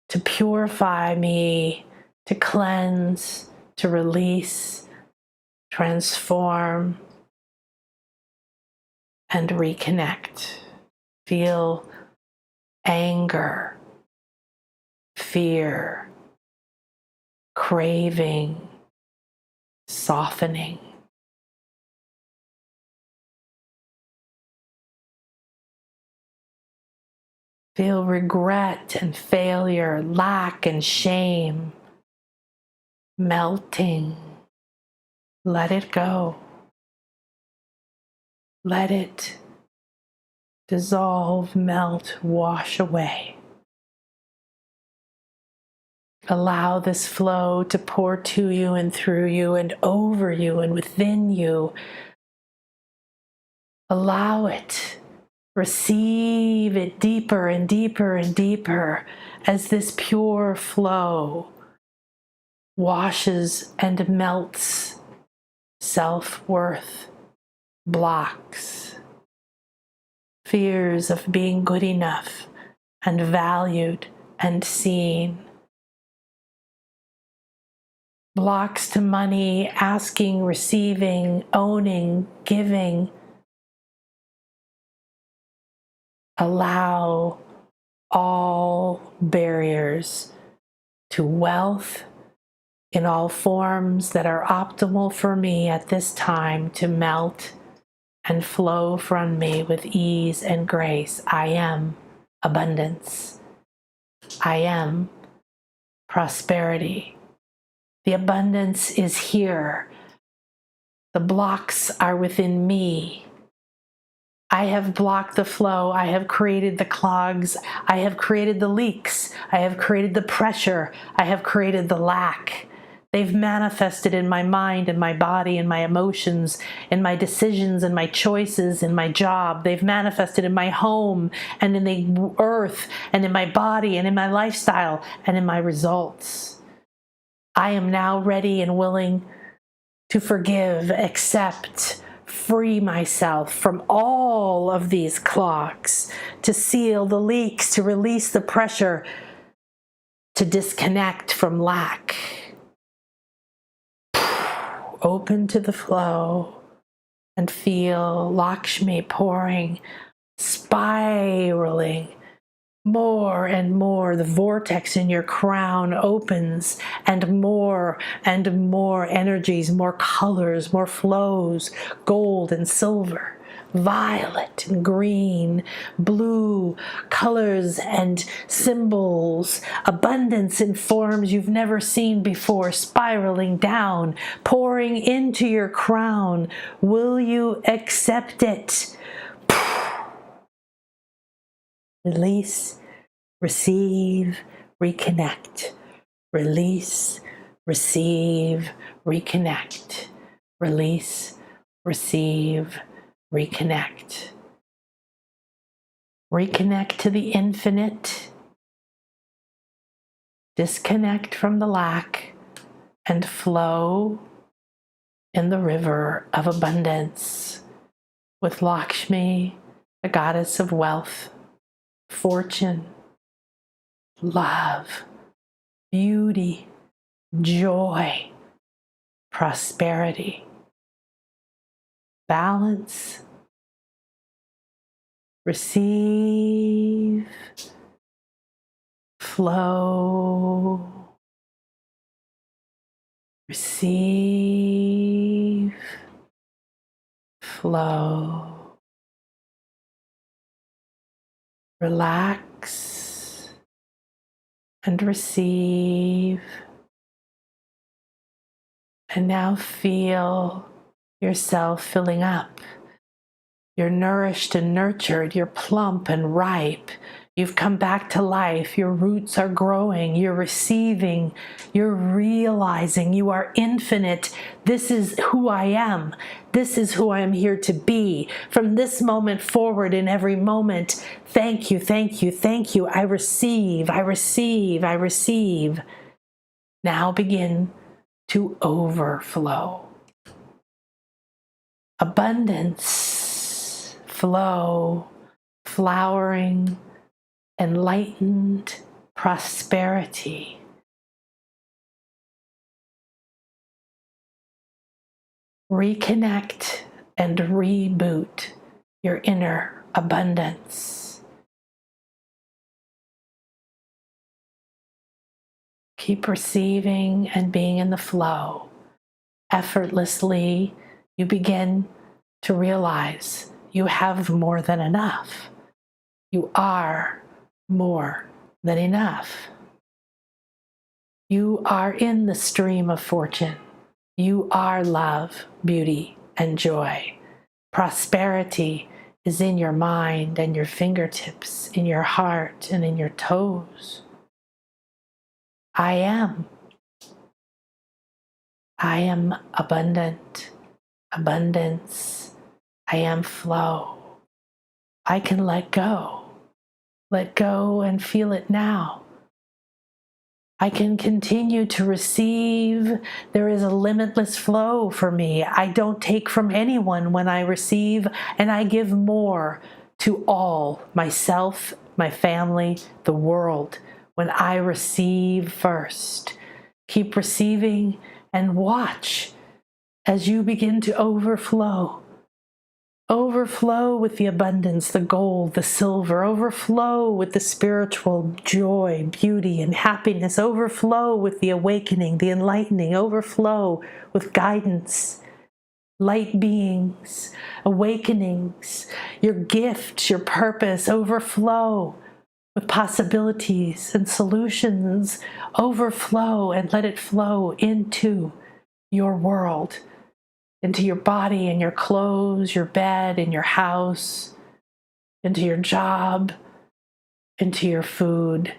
to purify me, to cleanse, to release, transform, and reconnect. Feel anger, fear, craving, softening. Feel regret and failure, lack and shame melting. Let it go. Let it dissolve, melt, wash away. Allow this flow to pour to you and through you and over you and within you. Allow it. Receive it deeper and deeper and deeper as this pure flow washes and melts self-worth, blocks, fears of being good enough and valued and seen, blocks to money, asking, receiving, owning, giving. Allow all barriers to wealth in all forms that are optimal for me at this time to melt and flow from me with ease and grace. I am abundance. I am prosperity. The abundance is here. The blocks are within me. I have blocked the flow. I have created the clogs. I have created the leaks. I have created the pressure. I have created the lack. They've manifested in my mind and my body and my emotions, in my decisions and my choices, in my job. They've manifested in my home and in the earth and in my body and in my lifestyle and in my results. I am now ready and willing to forgive, accept, free myself from all of these clogs, to seal the leaks, to release the pressure, to disconnect from lack. Open to the flow and feel Lakshmi pouring, spiraling more and more. The vortex in your crown opens and more energies, more colors, more flows, gold and silver, violet and green, blue, colors and symbols, abundance in forms you've never seen before, spiraling down, pouring into your crown. Will you accept it? Release, receive, reconnect. Release, receive, reconnect. Release, receive, reconnect. Reconnect to the infinite disconnect from the lack and flow in the river of abundance with Lakshmi, the goddess of wealth, fortune, love, beauty, joy, prosperity, balance. Receive, flow, receive, flow. Relax and receive. And now feel yourself filling up. You're nourished and nurtured. You're plump and ripe. You've come back to life. Your roots are growing. You're receiving. You're realizing you are infinite. This is who I am. This is who I am here to be. From this moment forward, in every moment, thank you, thank you, thank you. I receive, I receive, I receive. Now begin to overflow. Abundance, flow, flowering, enlightened prosperity. Reconnect and reboot your inner abundance. Keep receiving and being in the flow. Effortlessly, you begin to realize you have more than enough. You are more than enough. You are in the stream of fortune. You are love, beauty, and joy. Prosperity is in your mind and your fingertips, in your heart and in your toes. I am. I am abundant, abundance. I am flow. I can let go. Let go and feel it now. I can continue to receive. There is a limitless flow for me. I don't take from anyone when I receive, and I give more to all, myself, my family, the world, when I receive first. Keep receiving and watch as you begin to overflow. Overflow with the abundance, the gold, the silver. Overflow with the spiritual joy, beauty, and happiness. Overflow with the awakening, the enlightening. Overflow with guidance, light beings, awakenings, your gifts, your purpose. Overflow with possibilities and solutions. Overflow and let it flow into your world, into your body and your clothes, your bed and your house, into your job, into your food,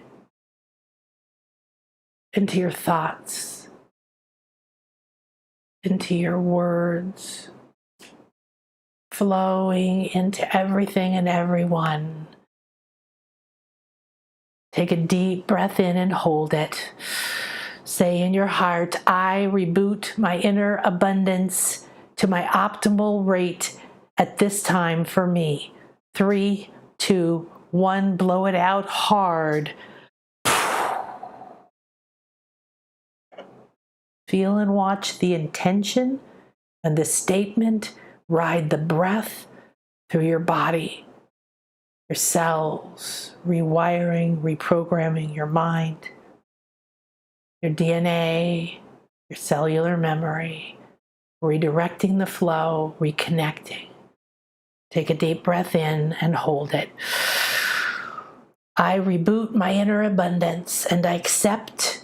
into your thoughts, into your words, flowing into everything and everyone. Take a deep breath in and hold it. Say in your heart, I reboot my inner abundance to my optimal rate at this time for me. 3, 2, 1, blow it out hard. Feel and watch the intention and the statement ride the breath through your body, your cells, rewiring, reprogramming your mind, your DNA, your cellular memory, redirecting the flow, reconnecting. Take a deep breath in and hold it. I reboot my inner abundance and I accept,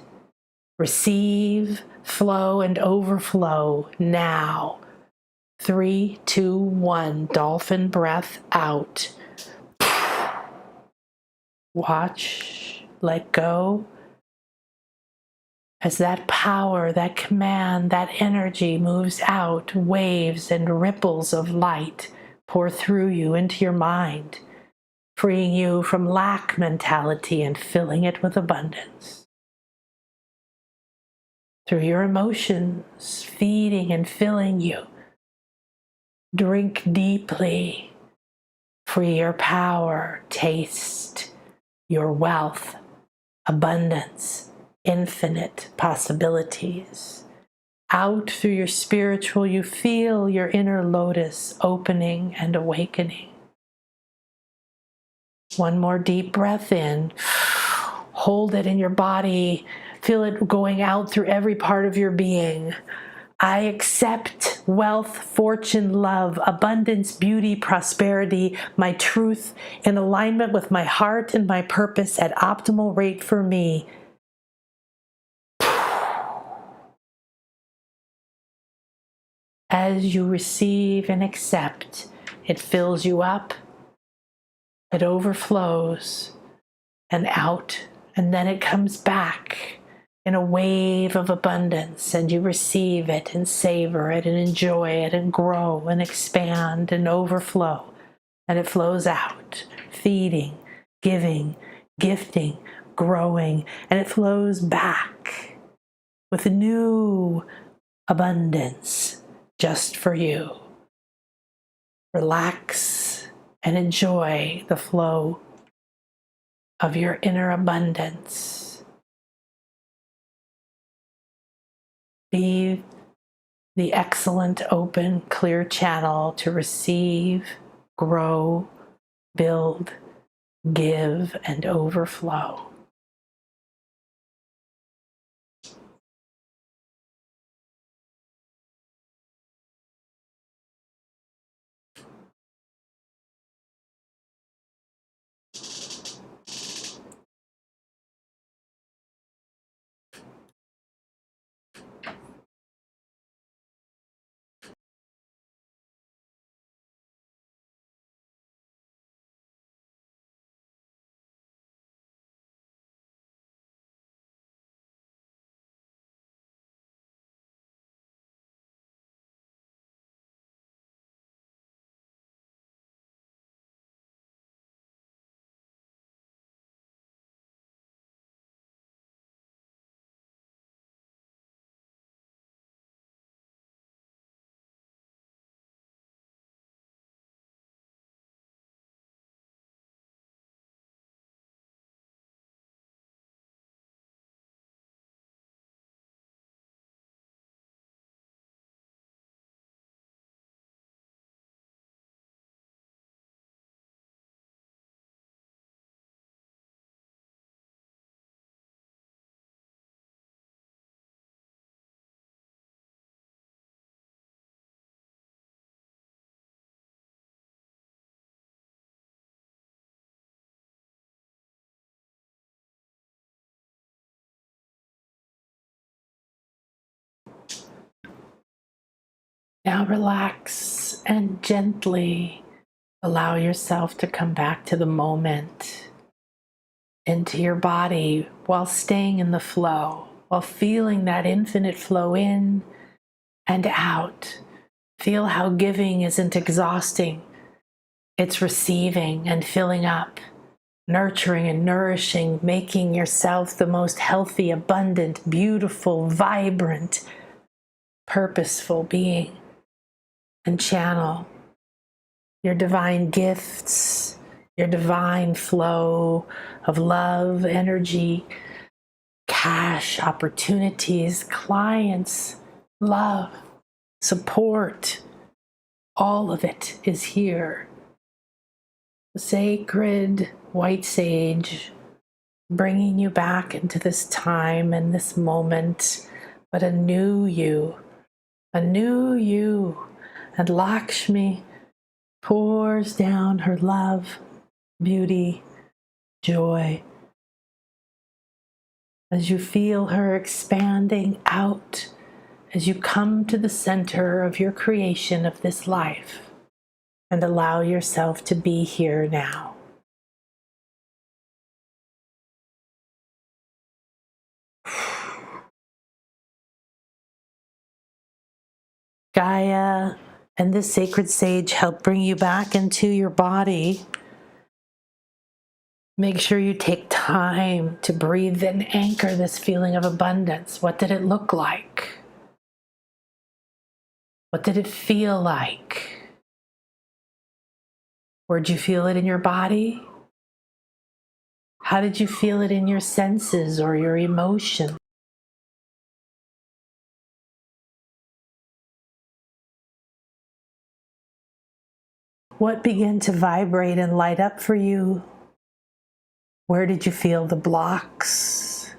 receive, flow, and overflow now. 3, 2, 1, dolphin breath out. Watch, let go. As that power, that command, that energy moves out, waves and ripples of light pour through you into your mind, freeing you from lack mentality and filling it with abundance. through your emotions, feeding and filling you. Drink deeply, free your power, taste your wealth, abundance, infinite possibilities. Out through your spiritual, you feel your inner lotus opening and awakening. One more deep breath in. Hold it in your body. Feel it going out through every part of your being. I accept wealth, fortune, love, abundance, beauty, prosperity, my truth in alignment with my heart and my purpose at optimal rate for me. As you receive and accept, it fills you up, it overflows and out, and then it comes back in a wave of abundance, and you receive it and savor it and enjoy it and grow and expand and overflow, and it flows out, feeding, giving, gifting, growing, and it flows back with new abundance just for you. Relax and enjoy the flow of your inner abundance. Be the excellent, open, clear channel to receive, grow, build, give, and overflow. Now relax and gently allow yourself to come back to the moment, into your body, while staying in the flow, while feeling that infinite flow in and out. Feel how giving isn't exhausting. It's receiving and filling up, nurturing and nourishing, making yourself the most healthy, abundant, beautiful, vibrant, purposeful being. And channel your divine gifts, your divine flow of love, energy, cash, opportunities, clients, love, support. All of it is here. The sacred white sage bringing you back into this time and this moment, but a new you, a new you. And Lakshmi pours down her love, beauty, joy, as you feel her expanding out, as you come to the center of your creation of this life and allow yourself to be here now. Gaia and this sacred sage help bring you back into your body. Make sure you take time to breathe and anchor this feeling of abundance. What did it look like? What did it feel like? Where'd you feel it in your body? How did you feel it in your senses or your emotions? What began to vibrate and light up for you? Where did you feel the blocks?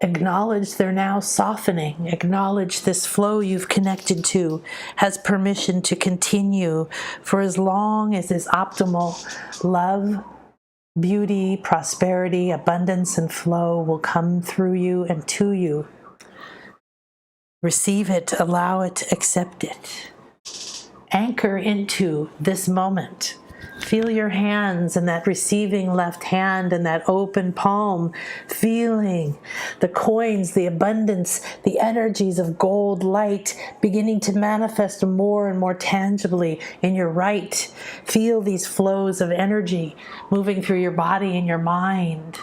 Acknowledge they're now softening. Acknowledge this flow you've connected to has permission to continue for as long as is optimal. Love, beauty, prosperity, abundance, and flow will come through you and to you. Receive it, allow it, accept it. Anchor into this moment. Feel your hands and that receiving left hand and that open palm, feeling the coins, the abundance, the energies of gold light beginning to manifest more and more tangibly in your right. Feel these flows of energy moving through your body and your mind.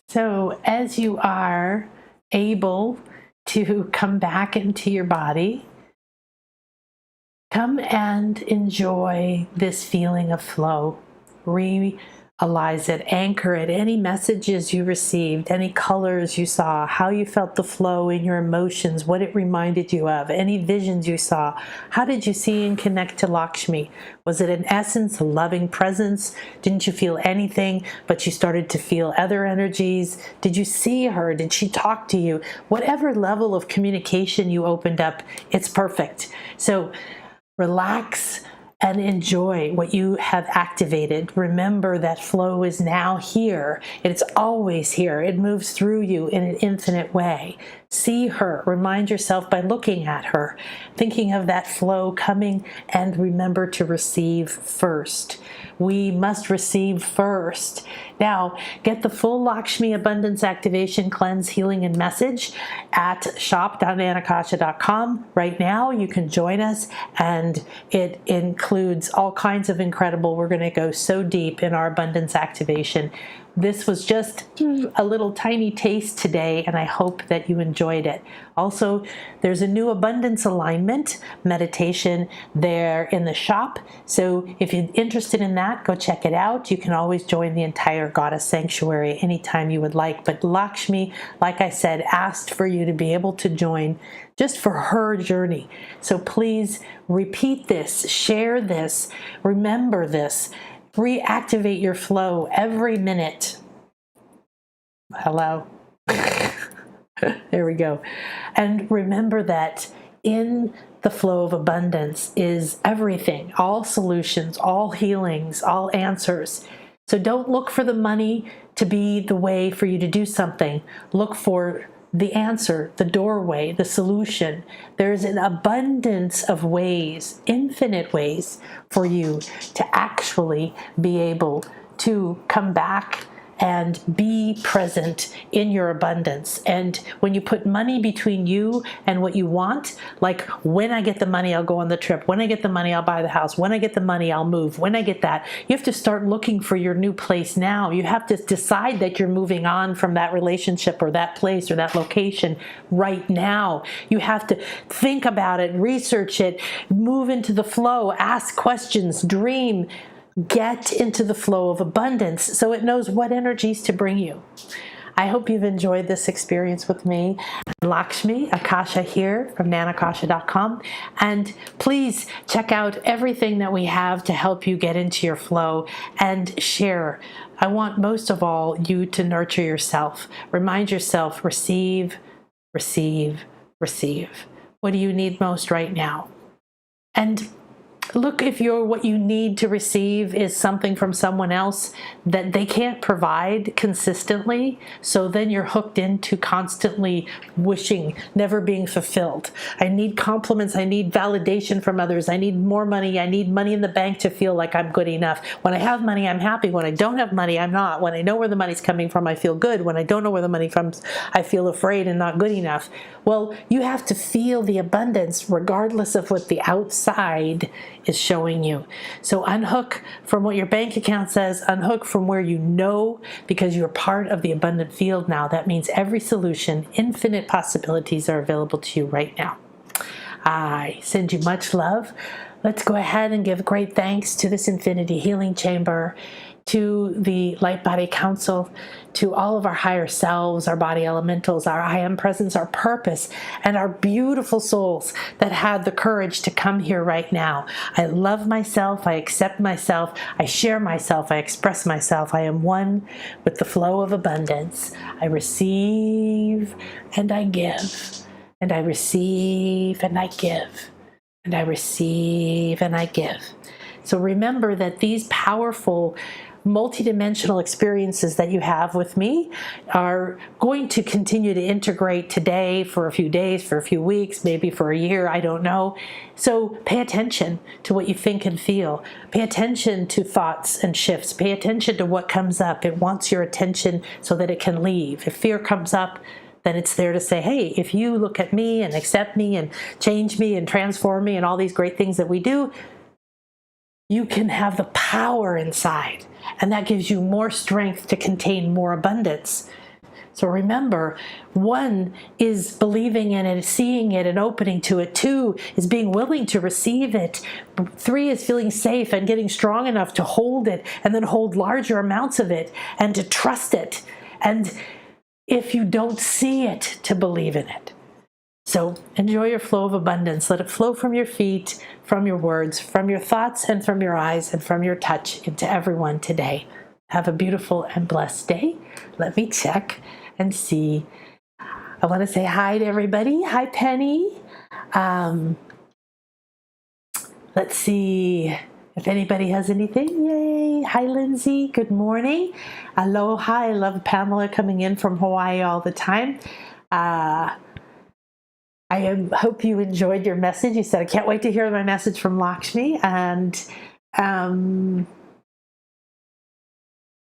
So as you are able to come back into your body, come and enjoy this feeling of flow. Realize it, anchor it, any messages you received, any colors you saw, how you felt the flow in your emotions, what it reminded you of, any visions you saw. How did you see and connect to Lakshmi? Was it an essence, a loving presence? Didn't you feel anything, but you started to feel other energies? Did you see her? Did she talk to you? Whatever level of communication you opened up, it's perfect. So relax and enjoy what you have activated. Remember that flow is now here. It's always here. It moves through you in an infinite way. See her. Remind yourself by looking at her, thinking of that flow coming, and remember to receive first. We must receive first. Now, get the full Lakshmi Abundance Activation Cleanse, Healing, and Message at shop.akasha.com. Right now, you can join us, and it includes all kinds of incredible. We're going to go so deep in our abundance activation. This was just a little tiny taste today, and I hope that you enjoyed it. Also, there's a new abundance alignment meditation there in the shop. So if you're interested in that, go check it out. You can always join the entire Goddess Sanctuary anytime you would like. But Lakshmi, like I said, asked for you to be able to join just for her journey. So please repeat this, share this, remember this. Reactivate your flow every minute. Hello. There we go. And remember that in the flow of abundance is everything, all solutions, all healings, all answers. So don't look for the money to be the way for you to do something. Look for the answer, the doorway, the solution. There's an abundance of ways, infinite ways for you to actually be able to come back and be present in your abundance. And when you put money between you and what you want, like when I get the money, I'll go on the trip. When I get the money, I'll buy the house. When I get the money, I'll move. When I get that, you have to start looking for your new place now. You have to decide that you're moving on from that relationship or that place or that location right now. You have to think about it, research it, move into the flow, ask questions, dream, get into the flow of abundance so it knows what energies to bring you. I hope you've enjoyed this experience with me. I'm Lakshmi, Akasha here from nanakasha.com. And please check out everything that we have to help you get into your flow and share. I want most of all you to nurture yourself. Remind yourself, receive, receive, receive. What do you need most right now? And look, if what you need to receive is something from someone else that they can't provide consistently, so then you're hooked into constantly wishing, never being fulfilled. I need compliments, I need validation from others, I need more money, I need money in the bank to feel like I'm good enough. When I have money, I'm happy. When I don't have money, I'm not. When I know where the money's coming from, I feel good. When I don't know where the money comes, I feel afraid and not good enough. Well, you have to feel the abundance regardless of what the outside is showing you. So unhook from what your bank account says, unhook from where you know, because you're part of the abundant field now. That means every solution, infinite possibilities are available to you right now. I send you much love. Let's go ahead and give great thanks to this Infinity Healing Chamber, to the Light Body Council, to all of our higher selves, our body elementals, our I Am Presence, our purpose, and our beautiful souls that had the courage to come here right now. I love myself, I accept myself, I share myself, I express myself. I am one with the flow of abundance. I receive and I give, and I receive and I give, and I receive and I give. So remember that these powerful multidimensional experiences that you have with me are going to continue to integrate today for a few days, for a few weeks, maybe for a year, I don't know. So pay attention to what you think and feel. Pay attention to thoughts and shifts. Pay attention to what comes up. It wants your attention so that it can leave. If fear comes up, then it's there to say, hey, if you look at me and accept me and change me and transform me and all these great things that we do, you can have the power inside, and that gives you more strength to contain more abundance. So remember, 1 is believing in it, seeing it, and opening to it. 2 is being willing to receive it. 3 is feeling safe and getting strong enough to hold it, and then hold larger amounts of it, and to trust it. And if you don't see it, to believe in it. So enjoy your flow of abundance. Let it flow from your feet, from your words, from your thoughts, and from your eyes, and from your touch into everyone today. Have a beautiful and blessed day. Let me check and see. I want to say hi to everybody. Hi, Penny. Let's see if anybody has anything. Yay. Hi, Lindsay. Good morning. Aloha. I love Pamela coming in from Hawaii all the time. I hope you enjoyed your message. You said, I can't wait to hear my message from Lakshmi. And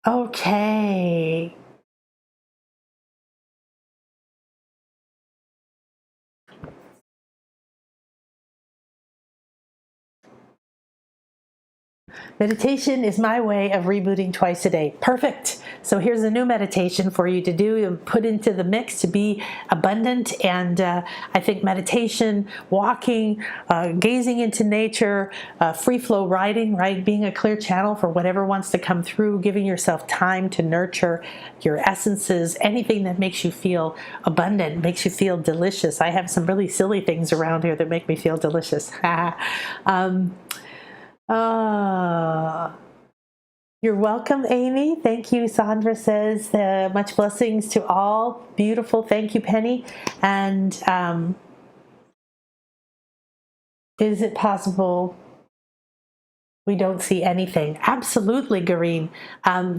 okay. Meditation is my way of rebooting twice a day. Perfect. So here's a new meditation for you to do and put into the mix to be abundant. And I think meditation, walking, gazing into nature, free flow riding, right? Being a clear channel for whatever wants to come through, giving yourself time to nurture your essences, anything that makes you feel abundant, makes you feel delicious. I have some really silly things around here that make me feel delicious. You're welcome, Amy. Thank you. Sandra says, much blessings to all. Beautiful. Thank you, Penny. And is it possible we don't see anything? Absolutely, Garine.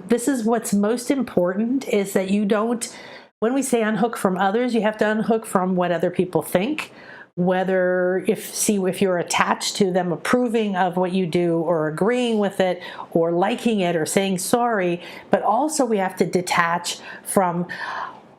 This is what's most important, is that you don't, when we say unhook from others, you have to unhook from what other people think. Whether if you're attached to them approving of what you do or agreeing with it or liking it or saying sorry, but also we have to detach from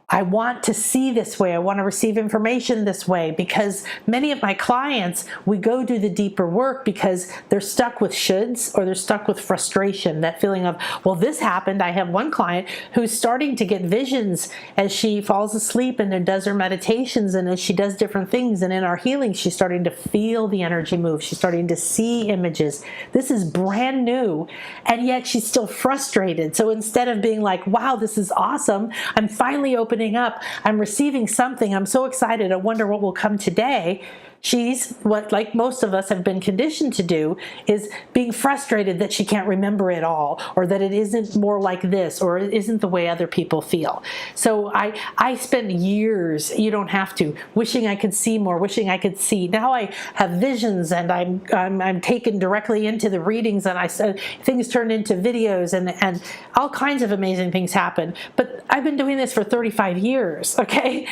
I want to see this way. I want to receive information this way, because many of my clients, we go do the deeper work because they're stuck with shoulds, or they're stuck with frustration, that feeling of, well, this happened. I have one client who's starting to get visions as she falls asleep and then does her meditations, and as she does different things, and in our healing, she's starting to feel the energy move. She's starting to see images. This is brand new, and yet she's still frustrated. So instead of being like, wow, this is awesome, I'm finally opening up, I'm receiving something, I'm so excited, I wonder what will come today, she's, what like most of us have been conditioned to do, is being frustrated that she can't remember it all, or that it isn't more like this, or it isn't the way other people feel. So I spent years, you don't have to, wishing I could see more, wishing I could see. Now I have visions, and I'm taken directly into the readings, and I said things turn into videos, and all kinds of amazing things happen. But I've been doing this for 35 years, okay?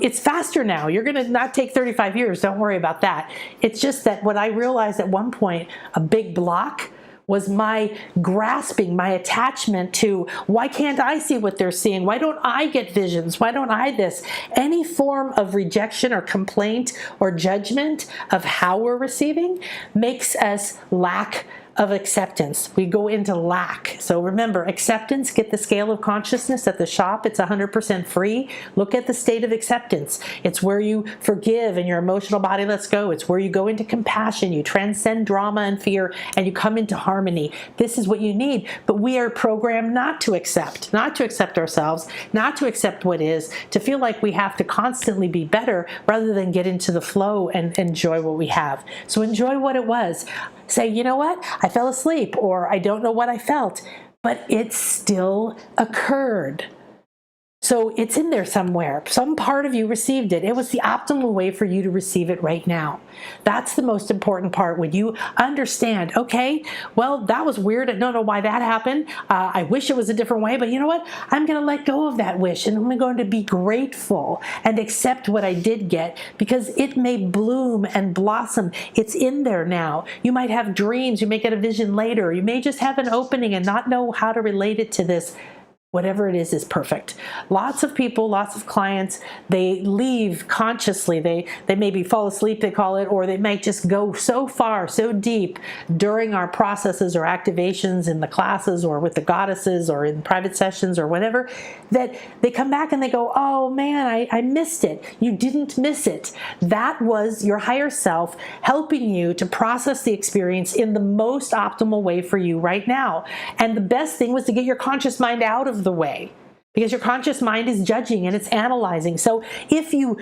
It's faster now. You're gonna not take 35 years, don't worry about that. It's just that what I realized at one point, a big block, was my grasping, my attachment to, why can't I see what they're seeing? Why don't I get visions? Why don't I this? Any form of rejection or complaint or judgment of how we're receiving makes us lack of acceptance. We go into lack. So remember, acceptance, get the scale of consciousness at the shop. It's 100% free. Look at the state of acceptance. It's where you forgive and your emotional body lets go. It's where you go into compassion. You transcend drama and fear, and you come into harmony. This is what you need. But we are programmed not to accept ourselves, not to accept what is, to feel like we have to constantly be better rather than get into the flow and enjoy what we have. So enjoy what it was. Say, you know what? I fell asleep, or I don't know what I felt, but it still occurred. So it's in there somewhere. Some part of you received it. It was the optimal way for you to receive it right now. That's the most important part. When you understand, okay, well, that was weird. I don't know why that happened. I wish it was a different way, but you know what? I'm going to let go of that wish, and I'm going to be grateful and accept what I did get, because it may bloom and blossom. It's in there now. You might have dreams. You may get a vision later. You may just have an opening and not know how to relate it to this. Whatever it is perfect. Lots of people, lots of clients, they leave consciously. They maybe fall asleep, they call it, or they might just go so far, so deep during our processes or activations in the classes or with the goddesses or in private sessions or whatever, that they come back and they go, oh man, I missed it. You didn't miss it. That was your higher self helping you to process the experience in the most optimal way for you right now. And the best thing was to get your conscious mind out of the way, because your conscious mind is judging and it's analyzing. So if you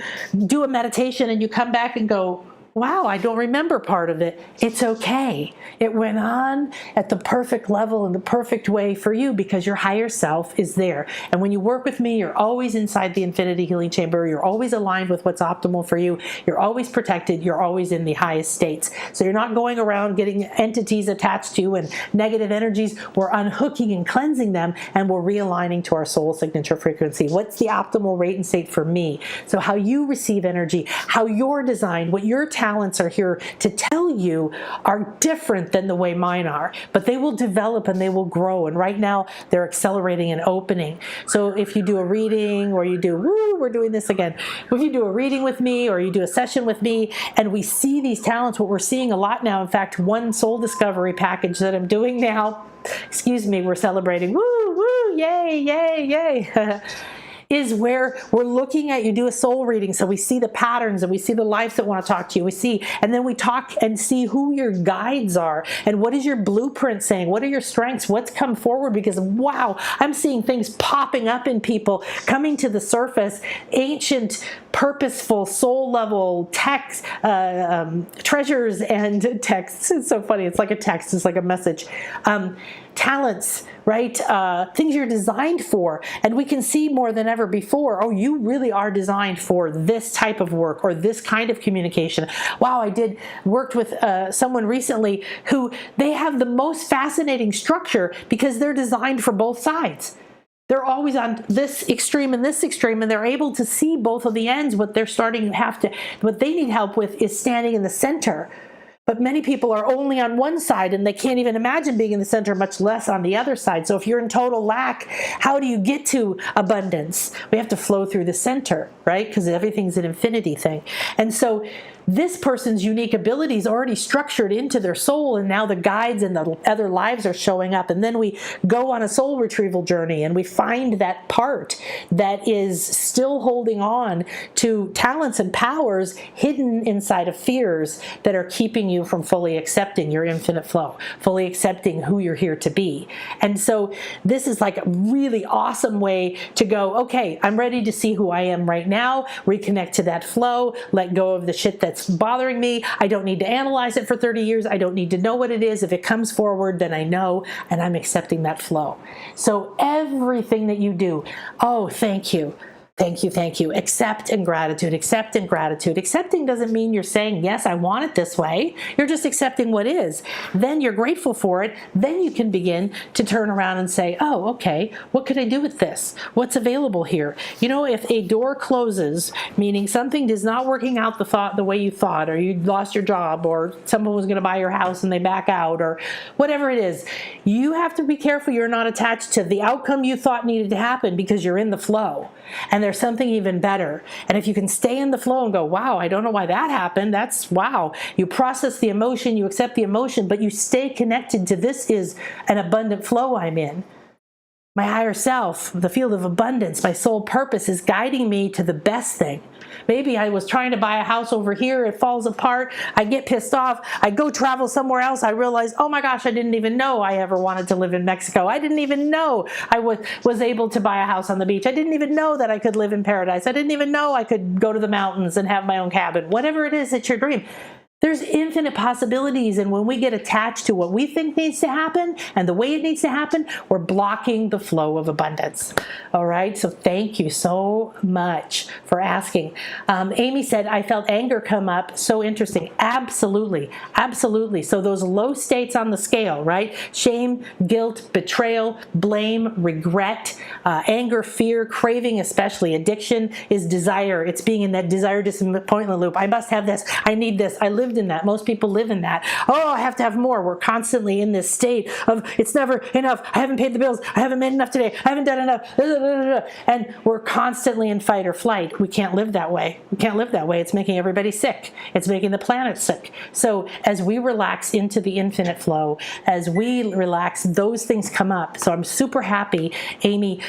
do a meditation and you come back and go, wow, I don't remember part of it, it's okay. It went on at the perfect level and the perfect way for you, because your higher self is there. And when you work with me, you're always inside the infinity healing chamber. You're always aligned with what's optimal for you. You're always protected. You're always in the highest states. So you're not going around getting entities attached to you and negative energies. We're unhooking and cleansing them, and we're realigning to our soul signature frequency. What's the optimal rate and state for me? So how you receive energy, how you're designed, what your talents are here to tell you are different than the way mine are, but they will develop and they will grow. And right now they're accelerating and opening. So if you do a reading, or you do, we're doing this again. If you do a reading with me, or you do a session with me, and we see these talents, what we're seeing a lot now, in fact, one soul discovery package that I'm doing now, excuse me, we're celebrating, yay, yay, yay. Is where we're looking at, you do a soul reading, so we see the patterns and we see the lives that want to talk to you, we see, and then we talk and see who your guides are and what is your blueprint saying, what are your strengths, what's come forward, because wow, I'm seeing things popping up in people, coming to the surface, ancient, purposeful, soul level texts, treasures and texts. It's so funny, it's like a text, it's like a message. Talents, right? Things you're designed for. And we can see more than ever before, oh, you really are designed for this type of work or this kind of communication. Wow, I worked with someone recently who they have the most fascinating structure because they're designed for both sides. They're always on this extreme and this extreme, and they're able to see both of the ends. What they're starting to what they need help with is standing in the center. But many people are only on one side and they can't even imagine being in the center, much less on the other side. So if you're in total lack, how do you get to abundance? We have to flow through the center, right? Because everything's an infinity thing. And so this person's unique abilities already structured into their soul, and now the guides and the other lives are showing up. And then we go on a soul retrieval journey and we find that part that is still holding on to talents and powers hidden inside of fears that are keeping you from fully accepting your infinite flow, fully accepting who you're here to be. And so this is like a really awesome way to go, okay, I'm ready to see who I am right now, reconnect to that flow, let go of the shit that's bothering me. I don't need to analyze it for 30 years. I don't need to know what it is. If it comes forward, then I know, and I'm accepting that flow. So everything that you do, oh, thank you. Thank you, thank you. Accept and gratitude, accept and gratitude. Accepting doesn't mean you're saying, yes, I want it this way. You're just accepting what is. Then you're grateful for it. Then you can begin to turn around and say, oh, okay, what could I do with this? What's available here? You know, if a door closes, meaning something is not working out the way you thought, or you lost your job, or someone was going to buy your house and they back out, or whatever it is, you have to be careful you're not attached to the outcome you thought needed to happen, because you're in the flow. And there's something even better. And if you can stay in the flow and go, wow, I don't know why that happened. That's wow. You process the emotion, you accept the emotion, but you stay connected to, this is an abundant flow I'm in. My higher self, the field of abundance, my soul purpose is guiding me to the best thing. Maybe I was trying to buy a house over here, it falls apart, I get pissed off, I go travel somewhere else, I realize, oh my gosh, I didn't even know I ever wanted to live in Mexico. I didn't even know I was able to buy a house on the beach. I didn't even know that I could live in paradise. I didn't even know I could go to the mountains and have my own cabin. Whatever it is, it's your dream. There's infinite possibilities, and when we get attached to what we think needs to happen and the way it needs to happen, we're blocking the flow of abundance. All right, so thank you so much for asking. Amy said, I felt anger come up. So interesting. Absolutely, absolutely. So those low states on the scale, right? Shame, guilt, betrayal, blame, regret, anger, fear, craving, especially addiction is desire. It's being in that desire disappointment loop. I must have this. I need this. I lived in that. Most people live in that. Oh, I have to have more. We're constantly in this state of it's never enough. I haven't paid the bills. I haven't made enough today. I haven't done enough. And we're constantly in fight or flight. We can't live that way. We can't live that way. It's making everybody sick. It's making the planet sick. So as we relax into the infinite flow, as we relax, those things come up. So I'm super happy, Amy,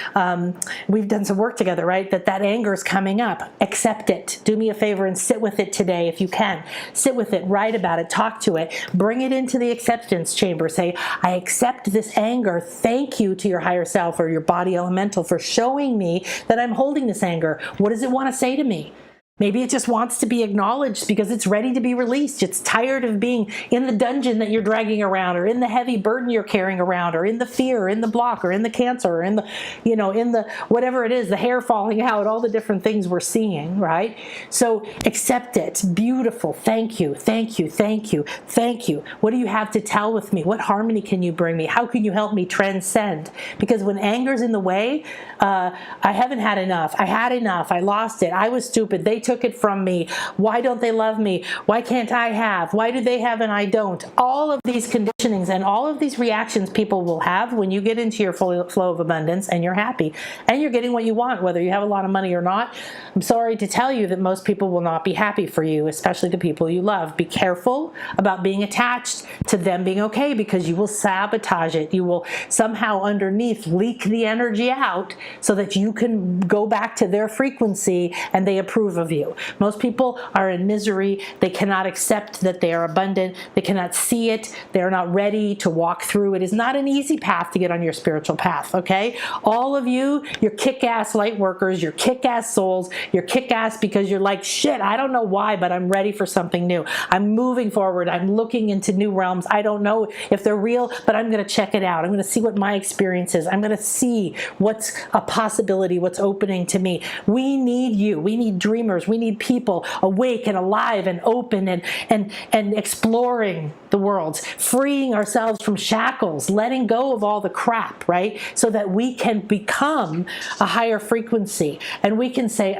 we've done some work together, right? That anger is coming up. Accept it. Do me a favor and sit with it today if you can. Sit with it, write about it, talk to it, bring it into the acceptance chamber. Say, I accept this anger. Thank you to your higher self or your body elemental for showing me that I'm holding this anger. What does it want to say to me? Maybe it just wants to be acknowledged because it's ready to be released. It's tired of being in the dungeon that you're dragging around, or in the heavy burden you're carrying around, or in the fear, or in the block, or in the cancer, or in the, in the whatever it is, the hair falling out, all the different things we're seeing, right? So accept it. Beautiful. Thank you. Thank you. Thank you. Thank you. What do you have to tell with me? What harmony can you bring me? How can you help me transcend? Because when anger's in the way, I haven't had enough. I had enough. I lost it. I was stupid. They took it from me. Why don't they love me? Why can't I have? Why do they have and I don't? All of these conditionings and all of these reactions people will have when you get into your flow of abundance and you're happy and you're getting what you want, whether you have a lot of money or not. I'm sorry to tell you that most people will not be happy for you, especially the people you love. Be careful about being attached to them being okay, because you will sabotage it. You will somehow underneath leak the energy out so that you can go back to their frequency and they approve of you. Most people are in misery. They cannot accept that they are abundant. They cannot see it. They are not ready to walk through. It is not an easy path to get on your spiritual path, okay? All of you, you're kick-ass light workers, you're kick-ass souls, you're kick-ass because you're like, shit, I don't know why, but I'm ready for something new. I'm moving forward. I'm looking into new realms. I don't know if they're real, but I'm going to check it out. I'm going to see what my experience is. I'm going to see what's a possibility, what's opening to me. We need you. We need dreamers. We need people awake and alive and open and exploring the world, freeing ourselves from shackles, letting go of all the crap, right? So that we can become a higher frequency and we can say,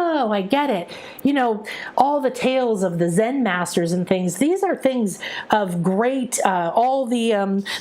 oh, I get it. You know, all the tales of the Zen masters and things, these are things of great, all the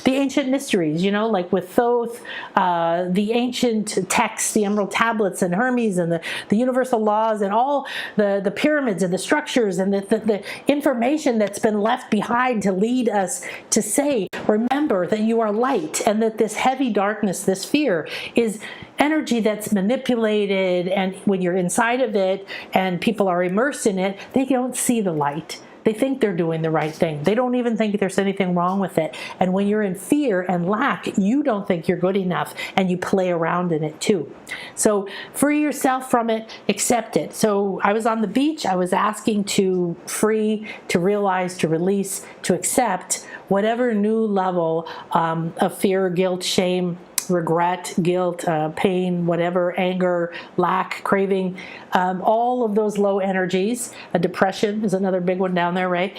ancient mysteries, you know, like with Thoth, the ancient texts, the Emerald Tablets and Hermes and the universal laws and all the pyramids and the structures and the information that's been left behind to lead us to say, remember that you are light, and that this heavy darkness, this fear, is energy that's manipulated, and when you're inside of it and people are immersed in it, they don't see the light. They think they're doing the right thing. They don't even think there's anything wrong with it. And when you're in fear and lack, you don't think you're good enough, and you play around in it too. So free yourself from it, accept it. So I was on the beach, I was asking to free, to realize, to release, to accept whatever new level of fear, guilt, shame, regret, guilt, pain, whatever, anger, lack, craving, all of those low energies. Depression is another big one down there, right?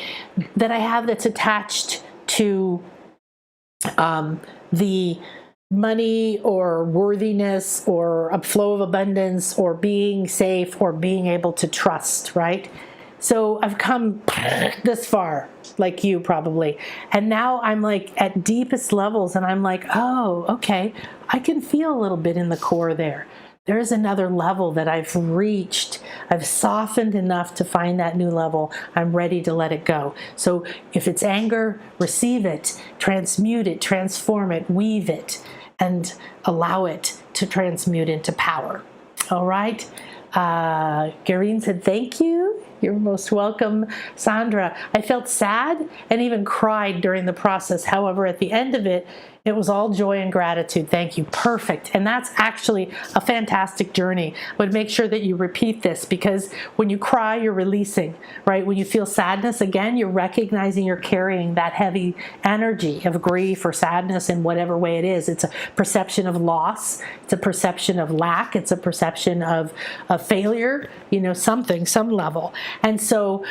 That I have that's attached to the money or worthiness or a flow of abundance or being safe or being able to trust, right? So I've come this far, like you probably, and now I'm like at deepest levels, and I'm like, oh, okay, I can feel a little bit in the core there. There's another level that I've reached. I've softened enough to find that new level. I'm ready to let it go. So if it's anger, receive it, transmute it, transform it, weave it, and allow it to transmute into power. All right? Garine said, thank you. You're most welcome. Sandra, I felt sad and even cried during the process. However, at the end of it, it was all joy and gratitude. Thank you. Perfect. And that's actually a fantastic journey. But make sure that you repeat this, because when you cry, you're releasing, right? When you feel sadness, again, you're recognizing you're carrying that heavy energy of grief or sadness in whatever way it is. It's a perception of loss. It's a perception of lack. It's a perception of failure, you know, something, some level. And so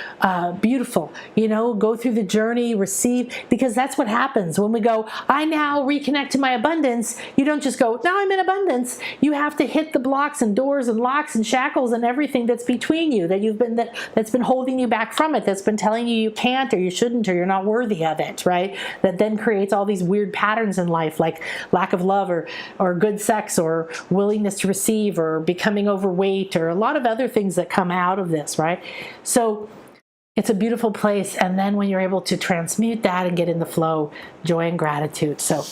beautiful, you know, go through the journey, receive, because that's what happens when we go, I now reconnect to my abundance. You don't just go, now I'm in abundance. You have to hit the blocks and doors and locks and shackles and everything that's between you, that that's been holding you back from it, that's been telling you you can't or you shouldn't or you're not worthy of it, right? That then creates all these weird patterns in life, like lack of love or good sex or willingness to receive or becoming overweight or a lot of other things that come out of this, right? So it's a beautiful place. And then when you're able to transmute that and get in the flow, joy and gratitude. So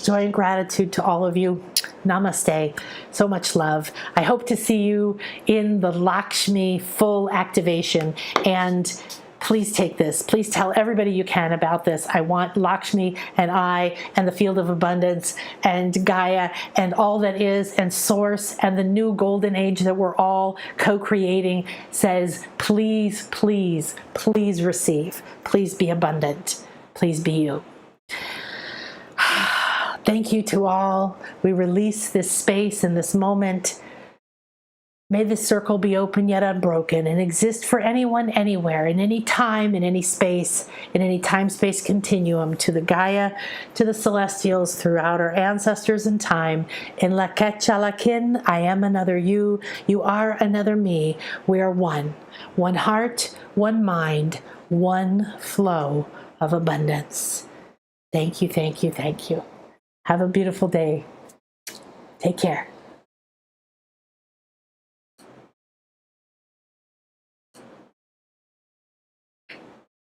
joy and gratitude to all of you. Namaste. So much love. I hope to see you in the Lakshmi full activation. And please take this. Please tell everybody you can about this. I want Lakshmi and I and the field of abundance and Gaia and all that is and source and the new golden age that we're all co-creating says, please, please, please receive. Please be abundant. Please be you. Thank you to all. We release this space and this moment. May this circle be open yet unbroken and exist for anyone, anywhere, in any time, in any space, in any time-space continuum, to the Gaia, to the celestials, throughout our ancestors and time. In Lakshmi, I am another you. You are another me. We are one. One heart, one mind, one flow of abundance. Thank you, thank you, thank you. Have a beautiful day. Take care.